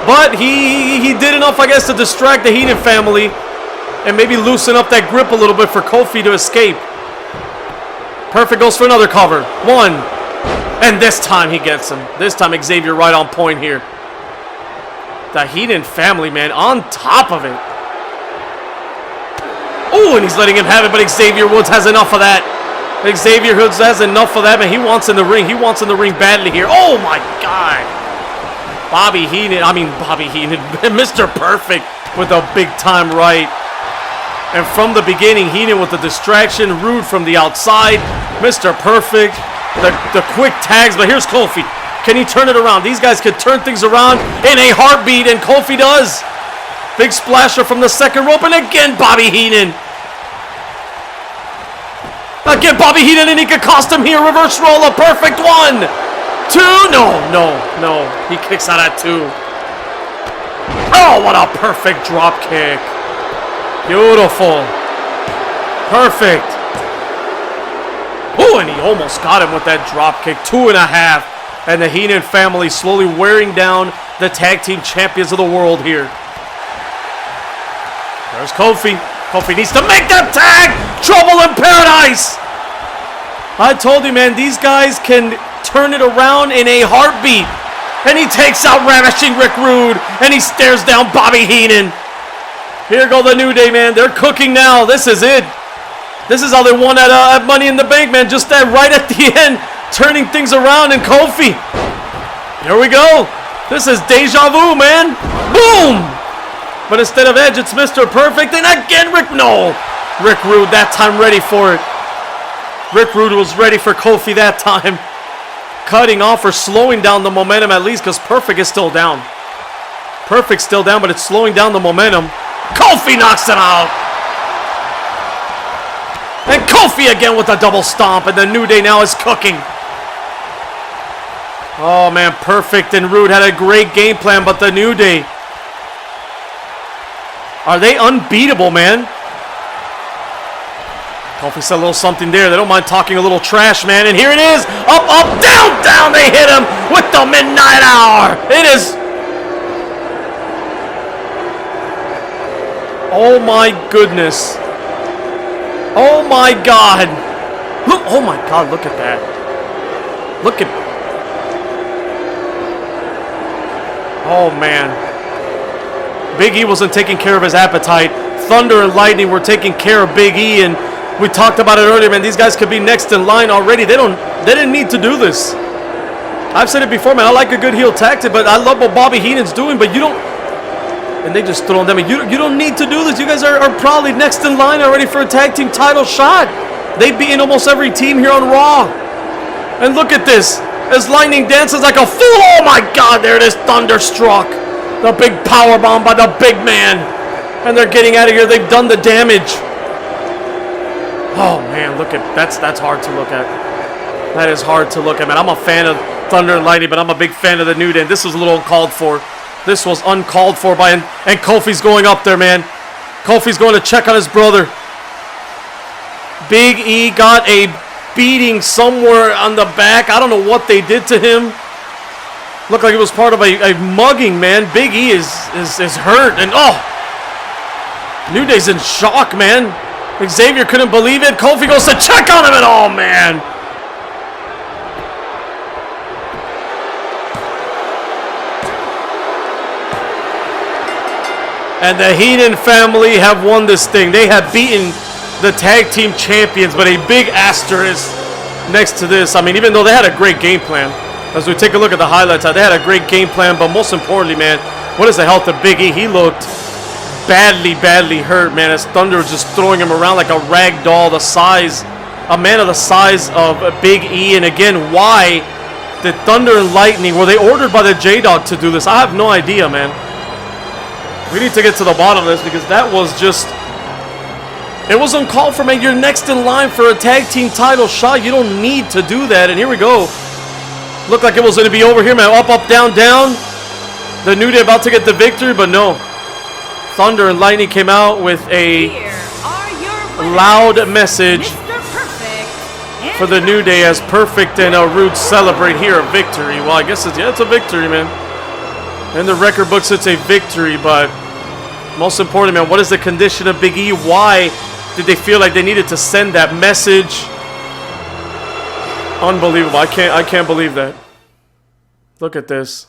but he did enough, I guess, to distract the Heenan family and maybe loosen up that grip a little bit for Kofi to escape. Perfect goes for another cover. 1. And this time he gets him. This time Xavier right on point here. The Heenan family, man, on top of it. Oh, and he's letting him have it, but Xavier Woods has enough of that. Xavier Woods has enough of that, man. He wants in the ring. He wants in the ring badly here. Oh, my God. Bobby Heenan, Mr. Perfect with a big-time right. And from the beginning, Heenan with the distraction, Rude from the outside, Mr. Perfect, the quick tags, but here's Kofi. Can he turn it around? These guys can turn things around in a heartbeat, and Kofi does. Big splasher from the second rope, and again, Bobby Heenan. Again, Bobby Heenan, and he could cost him here. Reverse roll, a perfect 1, 2, no. He kicks out at 2. Oh, what a perfect drop kick. Beautiful. Perfect. Oh, and he almost got him with that drop kick. 2.5. And the Heenan family slowly wearing down the tag team champions of the world here. There's Kofi. Kofi needs to make that tag. Trouble in paradise. I told you, man, these guys can turn it around in a heartbeat. And he takes out Ravishing Rick Rude. And he stares down Bobby Heenan. Here go the New Day, man. They're cooking now. This is it. This is how they won at Money in the Bank, man. Just that right at the end, turning things around. And Kofi. Here we go. This is deja vu, man. Boom. But instead of Edge, it's Mr. Perfect. And again, Rick Rude that time ready for it. Rick Rude was ready for Kofi that time. Cutting off or slowing down the momentum at least, because Perfect is still down. Perfect's still down, but it's slowing down the momentum. Kofi knocks him out. And Kofi again with a double stomp, and the New Day now is cooking. Oh, man, Perfect and Rude had a great game plan, but the New Day, are they unbeatable, man? Kofi said a little something there. They don't mind talking a little trash, man. And here it is. Up, up, down, down. They hit him with the Midnight Hour. It is. Oh, my goodness. Oh, my God. Look. Oh, my God. Look at that. Look at. Oh, man. Big E wasn't taking care of his appetite. Thunder and Lightning were taking care of Big E, and we talked about it earlier, man. These guys could be next in line already. They didn't need to do this. I've said it before, man. I like a good heel tactic, but I love what Bobby Heenan's doing, but you don't. And they just throw them. You don't need to do this. You guys are probably next in line already for a tag team title shot. They've beaten almost every team here on Raw. And look at this. As Lightning dances like a fool. Oh my God, there it is. Thunderstruck. The big power bomb by the big man. And they're getting out of here. They've done the damage. Oh man, look at that's hard to look at. That is hard to look at, man. I'm a fan of Thunder and Lightning, but I'm a big fan of the New Day. This was a little uncalled for. This was uncalled for by and Kofi's going up there, man. Kofi's going to check on his brother. Big E got a beating somewhere on the back. I don't know what they did to him. Looked like it was part of a mugging, man. Big E is hurt, and oh, New Day's in shock, man. Xavier couldn't believe it. Kofi goes to check on him, and oh man. And the Heenan family have won this thing. They have beaten the tag team champions, but a big asterisk next to this. I mean, even though they had a great game plan, as we take a look at the highlights, they had a great game plan, but most importantly, man, what is the health of Big E? He looked badly hurt, man, as Thunder was just throwing him around like a rag doll, the size a man of the size of Big E. And again, why did Thunder and Lightning, were they ordered by the J-Dogg to do this? I have no idea, man. We need to get to the bottom of this because that was just, it was uncalled for, man. You're next in line for a tag team title shot. You don't need to do that. And here we go. Looked like it was going to be over here, man. Up, up, down, down. The New Day about to get the victory, but no. Thunder and Lightning came out with a loud message for the New Day as Perfect and Rude celebrate here a victory. Well, I guess it's a victory, man. In the record books, it's a victory, but most important, man, what is the condition of Big E? Why did they feel like they needed to send that message? Unbelievable. I can't believe that. Look at this.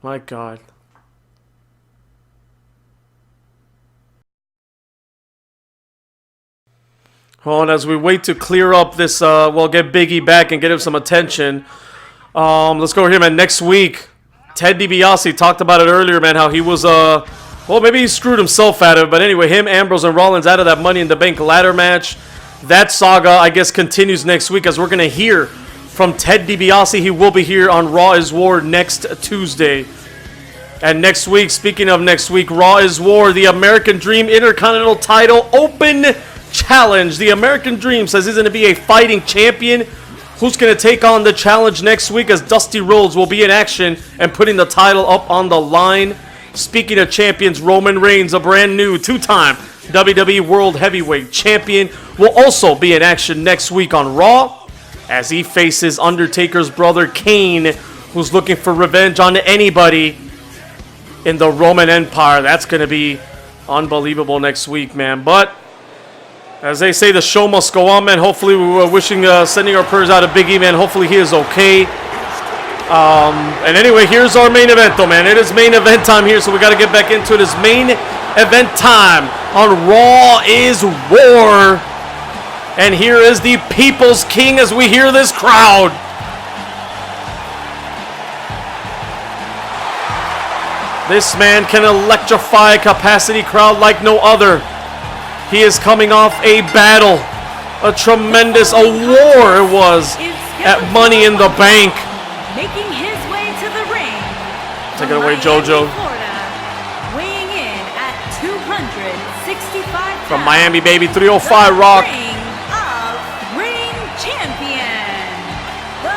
My God. Hold on, as we wait to clear up this, we'll get Big E back and get him some attention. Let's go here, man. Next week, Ted DiBiase talked about it earlier, man, how he was, well, maybe he screwed himself out of it. But anyway, him, Ambrose, and Rollins out of that Money in the Bank ladder match. That saga, I guess, continues next week as we're going to hear from Ted DiBiase. He will be here on Raw is War next Tuesday. And next week, speaking of next week, Raw is War, the American Dream Intercontinental Title Open Challenge. The American Dream says he's going to be a fighting champion. Who's going to take on the challenge next week as Dusty Rhodes will be in action and putting the title up on the line. Speaking of champions, Roman Reigns, a brand new two-time WWE World Heavyweight Champion, will also be in action next week on Raw as he faces Undertaker's brother Kane, who's looking for revenge on anybody in the Roman Empire. That's going to be unbelievable next week, man. But as they say, the show must go on, man. Hopefully, we were sending our prayers out to Big E, man. Hopefully, he is okay. And anyway, here's our main event, though, man. It is main event time here, so we got to get back into it. It's main event time on Raw is War. And here is the People's King as we hear this crowd. This man can electrify a capacity crowd like no other. He is coming off a battle, a tremendous, a war it was at Money in the Bank. Making his way to the ring. Take it away, JoJo. Florida, weighing in at 265 pounds. From Miami, baby, 305 Rock. Ring champion, The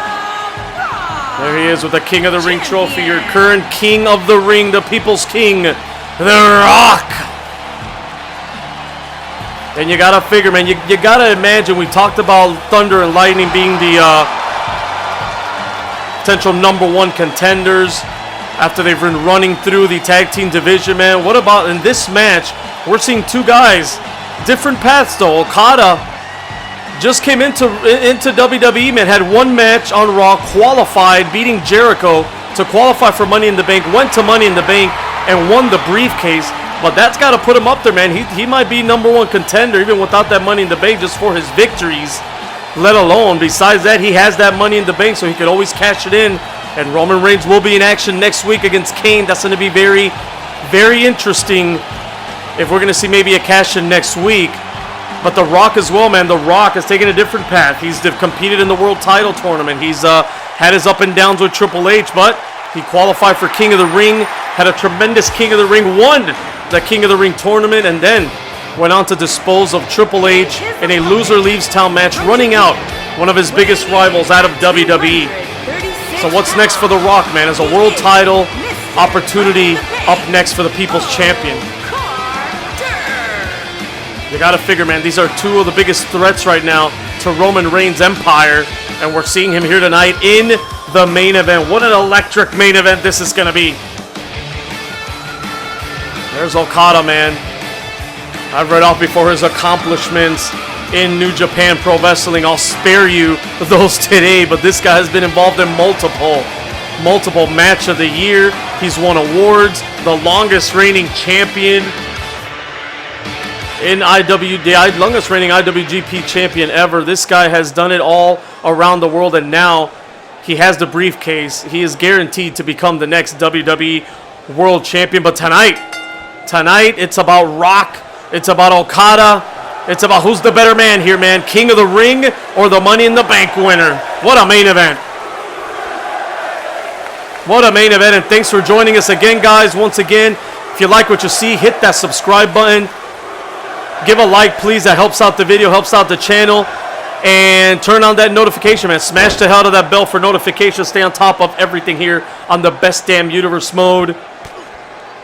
Rock. There he is with the King of the Ring trophy, your current King of the Ring, the People's King, The Rock. And you gotta figure, man, you gotta imagine, we talked about Thunder and Lightning being the potential #1 contenders after they've been running through the tag team division, man. What about in this match? We're seeing two guys, different paths though. Okada just came into WWE, man, had one match on Raw, qualified, beating Jericho to qualify for Money in the Bank, went to Money in the Bank and won the briefcase. But that's got to put him up there, man. He might be #1 contender even without that Money in the Bank just for his victories, let alone. Besides that, he has that Money in the Bank so he could always cash it in. And Roman Reigns will be in action next week against Kane. That's going to be very, very interesting if we're going to see maybe a cash in next week. But The Rock as well, man. The Rock has taken a different path. He's competed in the World Title Tournament. He's had his up and downs with Triple H, but he qualified for King of the Ring, had a tremendous King of the Ring, won the King of the Ring tournament, and then went on to dispose of Triple H in a loser leaves town match, running out one of his biggest rivals out of WWE. So what's next for The Rock, man? Is a world title opportunity up next for the People's Champion. You gotta figure, man, these are two of the biggest threats right now to Roman Reigns' empire, and we're seeing him here tonight in the main event. What an electric main event this is gonna be. There's Okada, man. I've read off before his accomplishments in New Japan Pro Wrestling. I'll spare you those today, but this guy has been involved in multiple match of the year. He's won awards, the longest reigning champion in the longest reigning IWGP champion ever. This guy has done it all around the world, and now he has the briefcase. He is guaranteed to become the next WWE World Champion. But tonight, it's about Rock. It's about Okada. It's about who's the better man here, man. King of the Ring or the Money in the Bank winner. What a main event. What a main event, and thanks for joining us again, guys. Once again, if you like what you see, hit that subscribe button. Give a like, please. That helps out the video, helps out the channel. And turn on that notification, man. Smash the hell out of that bell for notifications. Stay on top of everything here on the Best Damn Universe mode.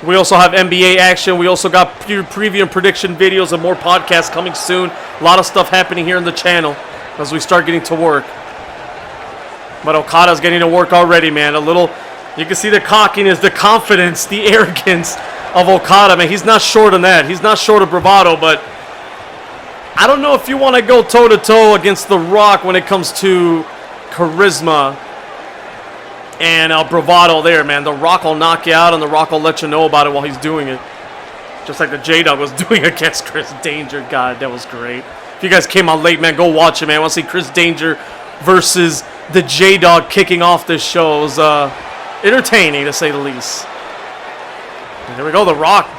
We also have NBA action. We also got preview and prediction videos and more podcasts coming soon. A lot of stuff happening here on the channel as we start getting to work. But Okada's getting to work already, man. You can see the cockiness, the confidence, the arrogance of Okada, man. He's not short on that. He's not short of bravado, but I don't know if you want to go toe-to-toe against The Rock when it comes to charisma and bravado there, man. The Rock will knock you out, and The Rock will let you know about it while he's doing it. Just like the J-Dogg was doing against Chris Danger. God, that was great. If you guys came on late, man, go watch it, man. I want to see Chris Danger versus the J-Dogg kicking off this show. It was entertaining, to say the least. And here we go, The Rock.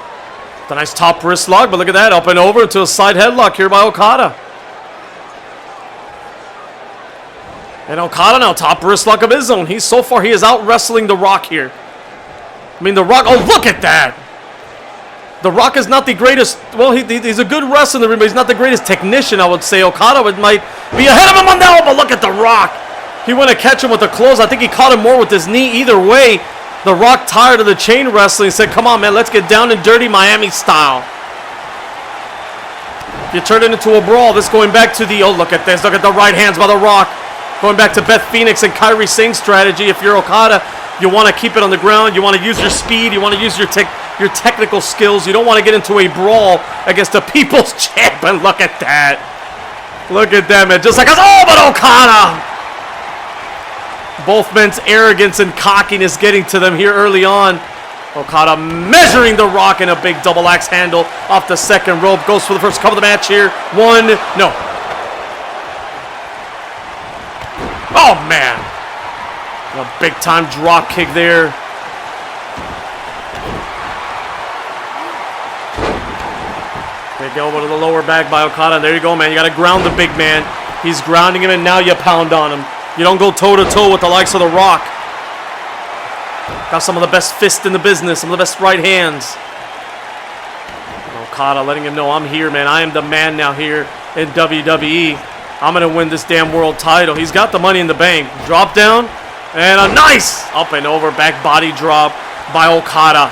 The nice top wrist lock, but look at that. Up and over into a side headlock here by Okada. And Okada now, top wrist lock of his own. He is out wrestling The Rock here. I mean, The Rock, oh, look at that. The Rock is not the greatest, well, he's a good wrestler in the ring, but he's not the greatest technician, I would say. Okada might be ahead of him on that, but look at The Rock. He went to catch him with the close. I think he caught him more with his knee. Either way, The Rock, tired of the chain wrestling, said, come on, man, let's get down and dirty Miami style. You turn it into a brawl. This going back to the, oh, look at this. Look at the right hands by The Rock. Going back to Beth Phoenix and Kairi Singh's strategy. If you're Okada, you want to keep it on the ground. You want to use your speed. You want to use your technical skills. You don't want to get into a brawl against the People's Champ. And look at that. Look at that, man. Just like us. Oh, but Okada. Both men's arrogance and cockiness getting to them here early on. Okada measuring The Rock in a big double axe handle off the second rope. Goes for the first cover of the match here. One, no. Oh, man. A big time drop kick there. They go over to the lower back by Okada. There you go, man. You got to ground the big man. He's grounding him, and now you pound on him. You don't go toe-to-toe with the likes of The Rock. Got some of the best fists in the business, some of the best right hands. Okada letting him know, I'm here, man. I am the man now here in WWE. I'm going to win this damn world title. He's got the Money in the Bank. Drop down, and a nice up and over back body drop by Okada,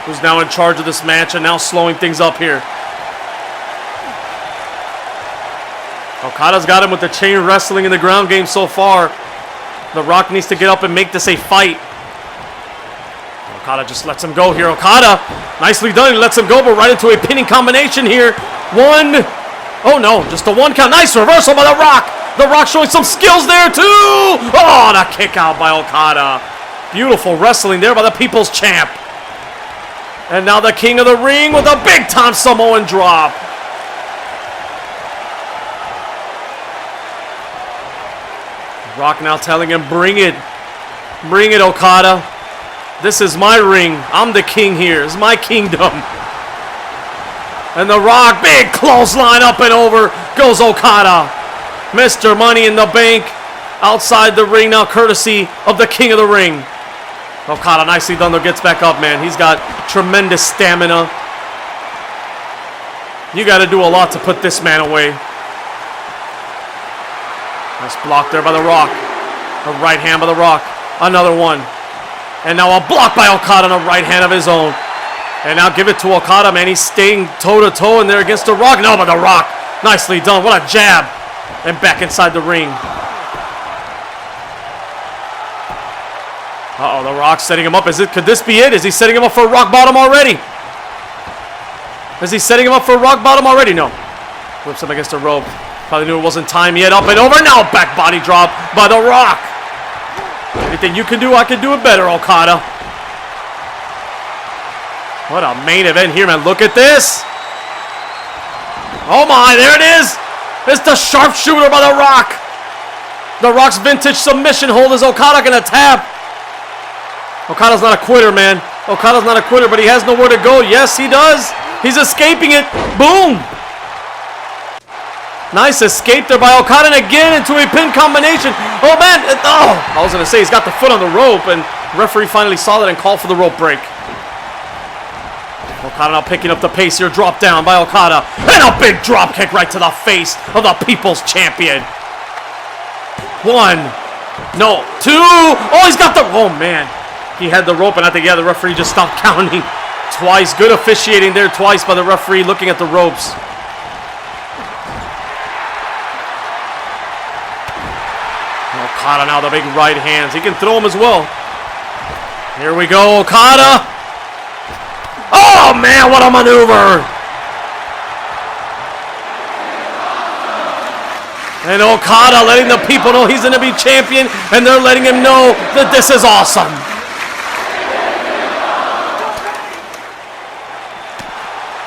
who's now in charge of this match and now slowing things up here. Okada's got him with the chain wrestling in the ground game so far. The Rock needs to get up and make this a fight. Okada just lets him go here. Okada, nicely done. He lets him go, but right into a pinning combination here. One. Oh, no. Just a one count. Nice reversal by The Rock. The Rock showing some skills there, too. Oh, the kick out by Okada. Beautiful wrestling there by the People's Champ. And now the King of the Ring with a big-time Samoan drop. Rock now telling him, bring it. Bring it, Okada. This is my ring. I'm the king here. It's my kingdom. And The Rock, big clothesline up and over goes Okada. Mr. Money in the Bank outside the ring now, courtesy of the King of the Ring. Okada, nicely done though, gets back up, man. He's got tremendous stamina. You got to do a lot to put this man away. Nice block there by The Rock. A right hand by The Rock. Another one. And now a block by Okada on a right hand of his own. And now give it to Okada, man. He's staying toe-to-toe in there against The Rock. No, but The Rock. Nicely done. What a jab. And back inside the ring. Uh-oh, The Rock setting him up. Could this be it? Is he setting him up for rock bottom already? Is he setting him up for rock bottom already? No. Whips him against the rope. Probably knew it wasn't time yet. Up and over. Now back body drop by The Rock. Anything you can do, I can do it better, Okada. What a main event here, man. Look at this. Oh, my. There it is. It's the sharpshooter by The Rock. The Rock's vintage submission hold. Is Okada going to tap? Okada's not a quitter, man. Okada's not a quitter, but he has nowhere to go. Yes, he does. He's escaping it. Boom. Nice escape there by Okada, and again into a pin combination. Oh, man. Oh, I was going to say he's got the foot on the rope, and referee finally saw that and called for the rope break. Okada now picking up the pace here. Drop down by Okada. And a big drop kick right to the face of the People's Champion. 1. No. 2. Oh, he's got the... Oh, man. He had the rope, and I think, yeah, the referee just stopped counting. Twice. Good officiating there twice by the referee looking at the ropes. Okada now, the big right hands. He can throw them as well. Here we go, Okada. Oh, man, what a maneuver. And Okada letting the people know he's going to be champion, and they're letting him know that this is awesome.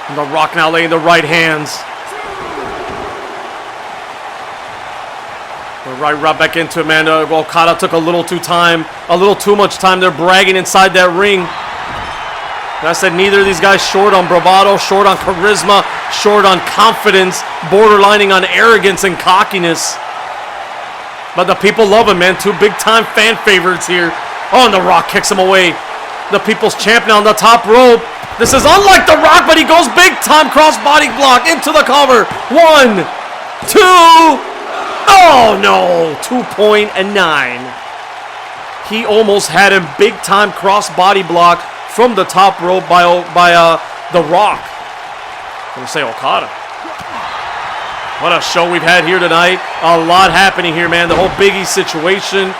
And The Rock now laying the right hands. We're right back into it, man. Okada took a little too much time. They're bragging inside that ring. And I said neither of these guys short on bravado, short on charisma, short on confidence, borderlining on arrogance and cockiness. But the people love him, man. 2 big-time fan favorites here. Oh, and The Rock kicks him away. The People's Champion on the top rope. This is unlike The Rock, but he goes big-time cross-body block into the cover. 1, 2... Oh, no. 2.9. He almost had him big-time cross-body block from the top rope by The Rock. I'm going to say Okada. What a show we've had here tonight. A lot happening here, man. The whole Big E situation.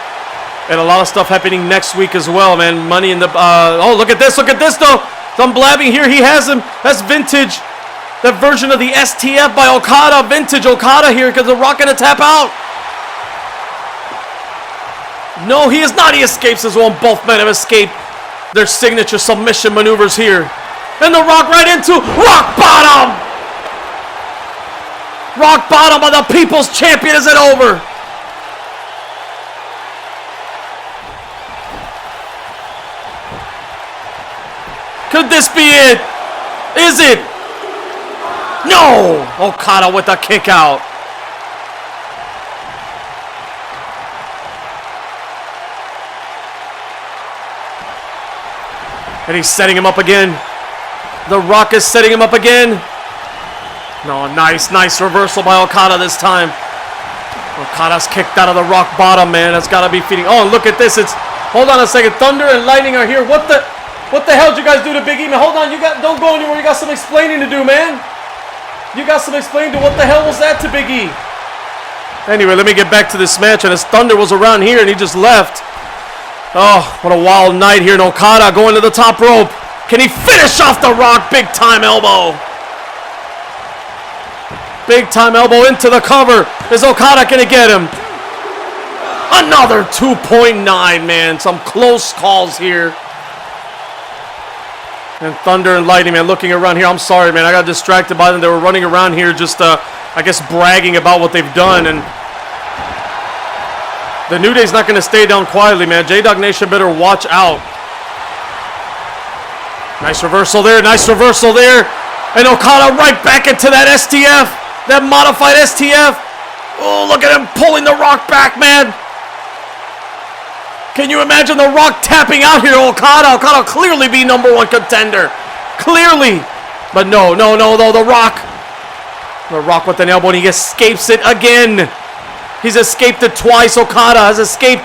And a lot of stuff happening next week as well, man. Money in the... oh, look at this. Look at this, though. I'm blabbing here. He has him. That's vintage. That version of the STF by Okada. Vintage Okada here because The Rock going to tap out. No, he is not. He escapes as well. Both men have escaped their signature submission maneuvers here. And The Rock right into rock bottom. Rock bottom by the People's Champion. Is it over? Could this be it? Is it? No! Okada with the kick out. And he's setting him up again. The Rock is setting him up again. No, nice reversal by Okada this time. Okada's kicked out of the rock bottom, man. That's got to be feeding. Oh, and look at this. Hold on a second. Thunder and Lightning are here. What the hell did you guys do to Big E? Man, hold on. Don't go anywhere. You got some explaining to do, man. You got some explaining to what the hell was that to Big E? Anyway, let me get back to this match. And as Thunder was around here and he just left. Oh, what a wild night here. And Okada going to the top rope. Can he finish off The Rock? Big time elbow. Big time elbow into the cover. Is Okada going to get him? Another 2.9, man. Some close calls here. And Thunder and Lightning, man, looking around here. I'm sorry, man. I got distracted by them. They were running around here just, I guess, bragging about what they've done. And the New Day's not going to stay down quietly, man. J-Dogg Nation better watch out. Nice reversal there. Nice reversal there. And Okada right back into that STF. That modified STF. Oh, look at him pulling The Rock back, man. Can you imagine The Rock tapping out here? Okada clearly be #1 contender. Clearly. But no, The Rock. The Rock with an elbow, and he escapes it again. He's escaped it twice. Okada has escaped.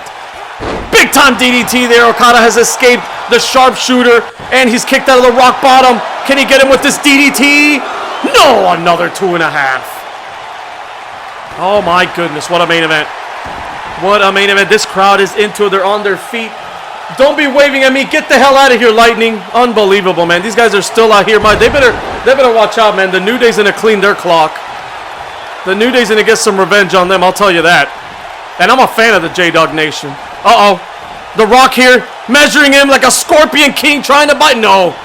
Big time DDT there. Okada has escaped the sharpshooter, and he's kicked out of the rock bottom. Can he get him with this DDT? No, another 2.5. Oh my goodness, what a main event. What a main event. This crowd is into it. They're on their feet. Don't be waving at me. Get the hell out of here, Lightning. Unbelievable, man. These guys are still out here. They better watch out, man. The New Day's going to clean their clock. The New Day's going to get some revenge on them, I'll tell you that. And I'm a fan of the J-Dogg Nation. Uh-oh. The Rock here, measuring him like a Scorpion King trying to bite. No.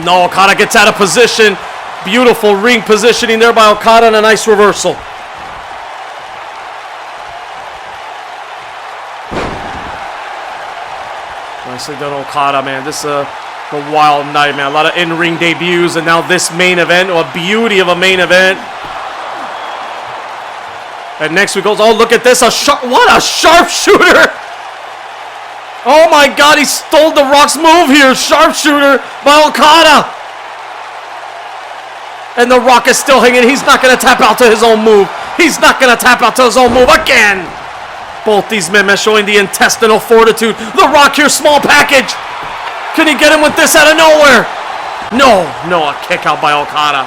No, Okada gets out of position. Beautiful ring positioning there by Okada and a nice reversal. Nicely done, Okada, man. This is a wild night, man. A lot of in-ring debuts, and now this main event. A beauty of a main event. And next we goes, oh, look at this. What a sharpshooter. Oh my God, he stole The Rock's move here. Sharpshooter by Okada. And The Rock is still hanging. He's not going to tap out to his own move. He's not going to tap out to his own move again. Both these men are showing the intestinal fortitude. The Rock here, small package. Can he get him with this out of nowhere? No, a kick out by Okada.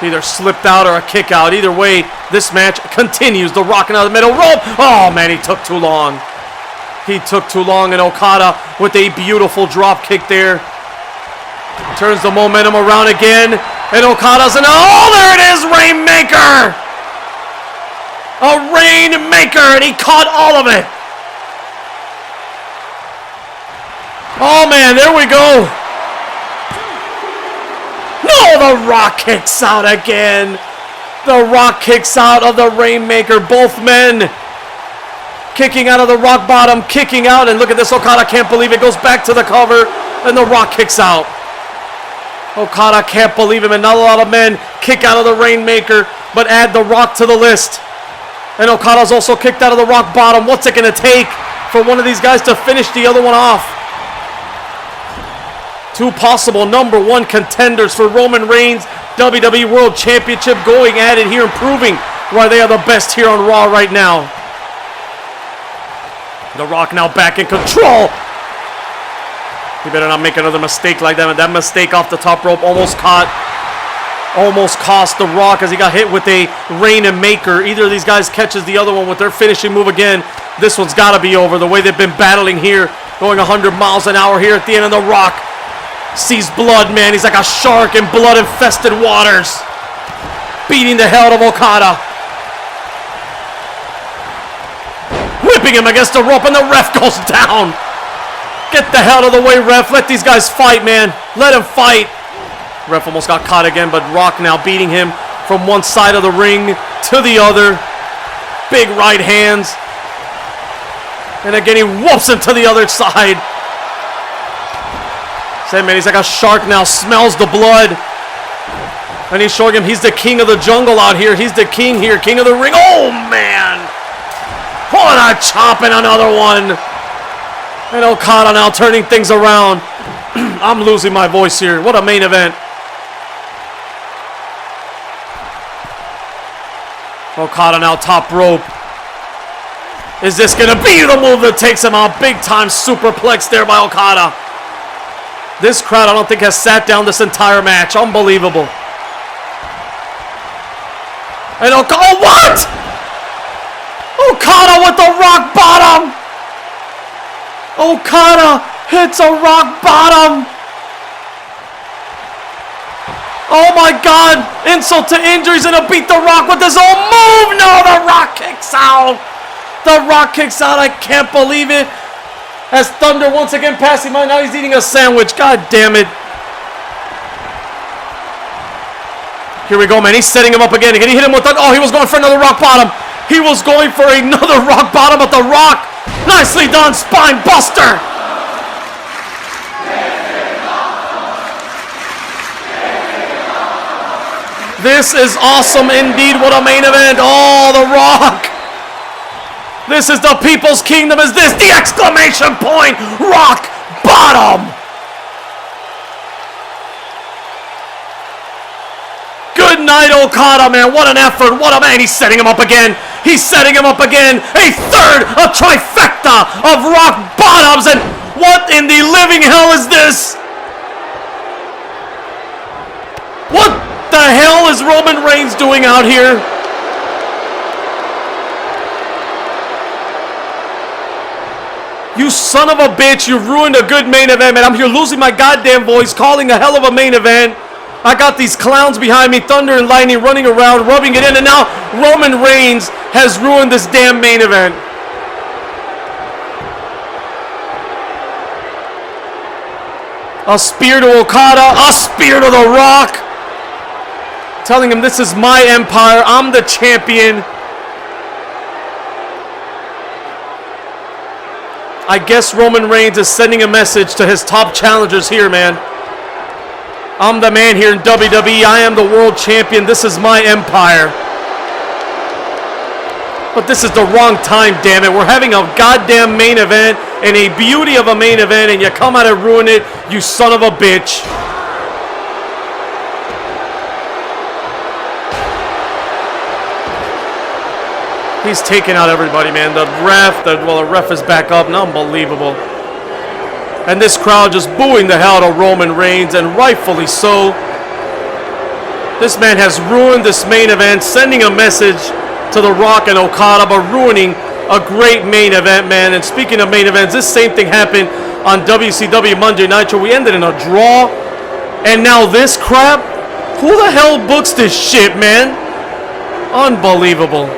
Either slipped out or a kick out. Either way, this match continues. The Rock into the middle rope. Oh man, he took too long. He took too long, and Okada with a beautiful drop kick there. Turns the momentum around again. And Okada's in. Oh, there it is, Rainmaker! A Rainmaker, and he caught all of it. Oh man, there we go. No, The Rock kicks out again. The Rock kicks out of the Rainmaker. Both men kicking out of the rock bottom, kicking out, and look at this. Okada can't believe it. Goes back to the cover, and The Rock kicks out. Okada can't believe him, and not a lot of men kick out of the Rainmaker, but add The Rock to the list. And Okada's also kicked out of the rock bottom. What's it going to take for one of these guys to finish the other one off? Two possible number one contenders for Roman Reigns' WWE World Championship going at it here and proving why they are the best here on Raw right now. The Rock now back in control. He better not make another mistake like that. And that mistake off the top rope almost cost The Rock as he got hit with a Rainmaker. Either of these guys catches the other one with their finishing move again. This one's got to be over. The way they've been battling here, going 100 miles an hour here at the end of The Rock. Sees blood, man. He's like a shark in blood-infested waters. Beating the hell out of Okada. Whipping him against the rope, and the ref goes down. Get the hell out of the way, ref. Let these guys fight, man. Let them fight. Ref almost got caught again, but Rock now beating him from one side of the ring to the other. Big right hands. And again, he whoops him to the other side. Say, man, he's like a shark now. Smells the blood. And he's showing him he's the king of the jungle out here. He's the king here, king of the ring. Oh, man. What a chop and another one. And Okada now turning things around. I'm losing my voice here. What a main event. Okada now top rope. Is this going to be the move that takes him out? Big time superplex there by Okada. This crowd I don't think has sat down this entire match. Unbelievable. And Okada, what? Okada with the rock bottom. Okada hits a rock bottom. Oh my God. Insult to injury. He's going to beat The Rock with his own move. No, The Rock kicks out. The Rock kicks out. I can't believe it. As Thunder once again passing by. Now he's eating a sandwich. God damn it. Here we go, man. He's setting him up again. Again, he hit him with the... Oh, he was going for another rock bottom. He was going for another rock bottom, but The Rock... Nicely done, spine buster. This is awesome indeed. What a main event. Oh, The Rock. This is the People's Kingdom. Is this the exclamation point? Rock bottom. Good night, Okada, man. What an effort. What a man. He's setting him up again. He's setting him up again. A trifecta of rock bottoms. And what in the living hell is this? What the hell is Roman Reigns doing out here? You son of a bitch. You've ruined a good main event, man. I'm here losing my goddamn voice, calling a hell of a main event. I got these clowns behind me, Thunder and Lightning running around, rubbing it in, and now Roman Reigns has ruined this damn main event. A spear to Okada, a spear to The Rock. Telling him this is my empire, I'm the champion. I guess Roman Reigns is sending a message to his top challengers here, man. I'm the man here in WWE. I am the world champion. This is my empire. But this is the wrong time, damn it. We're having a goddamn main event and a beauty of a main event, and you come out and ruin it, you son of a bitch. He's taking out everybody, man. The ref is back up. Unbelievable. And this crowd just booing the hell out of Roman Reigns, and rightfully so. This man has ruined this main event, sending a message to The Rock and Okada, but ruining a great main event, man. And speaking of main events, this same thing happened on WCW Monday Nitro. We ended in a draw, and now this crap? Who the hell books this shit, man? Unbelievable.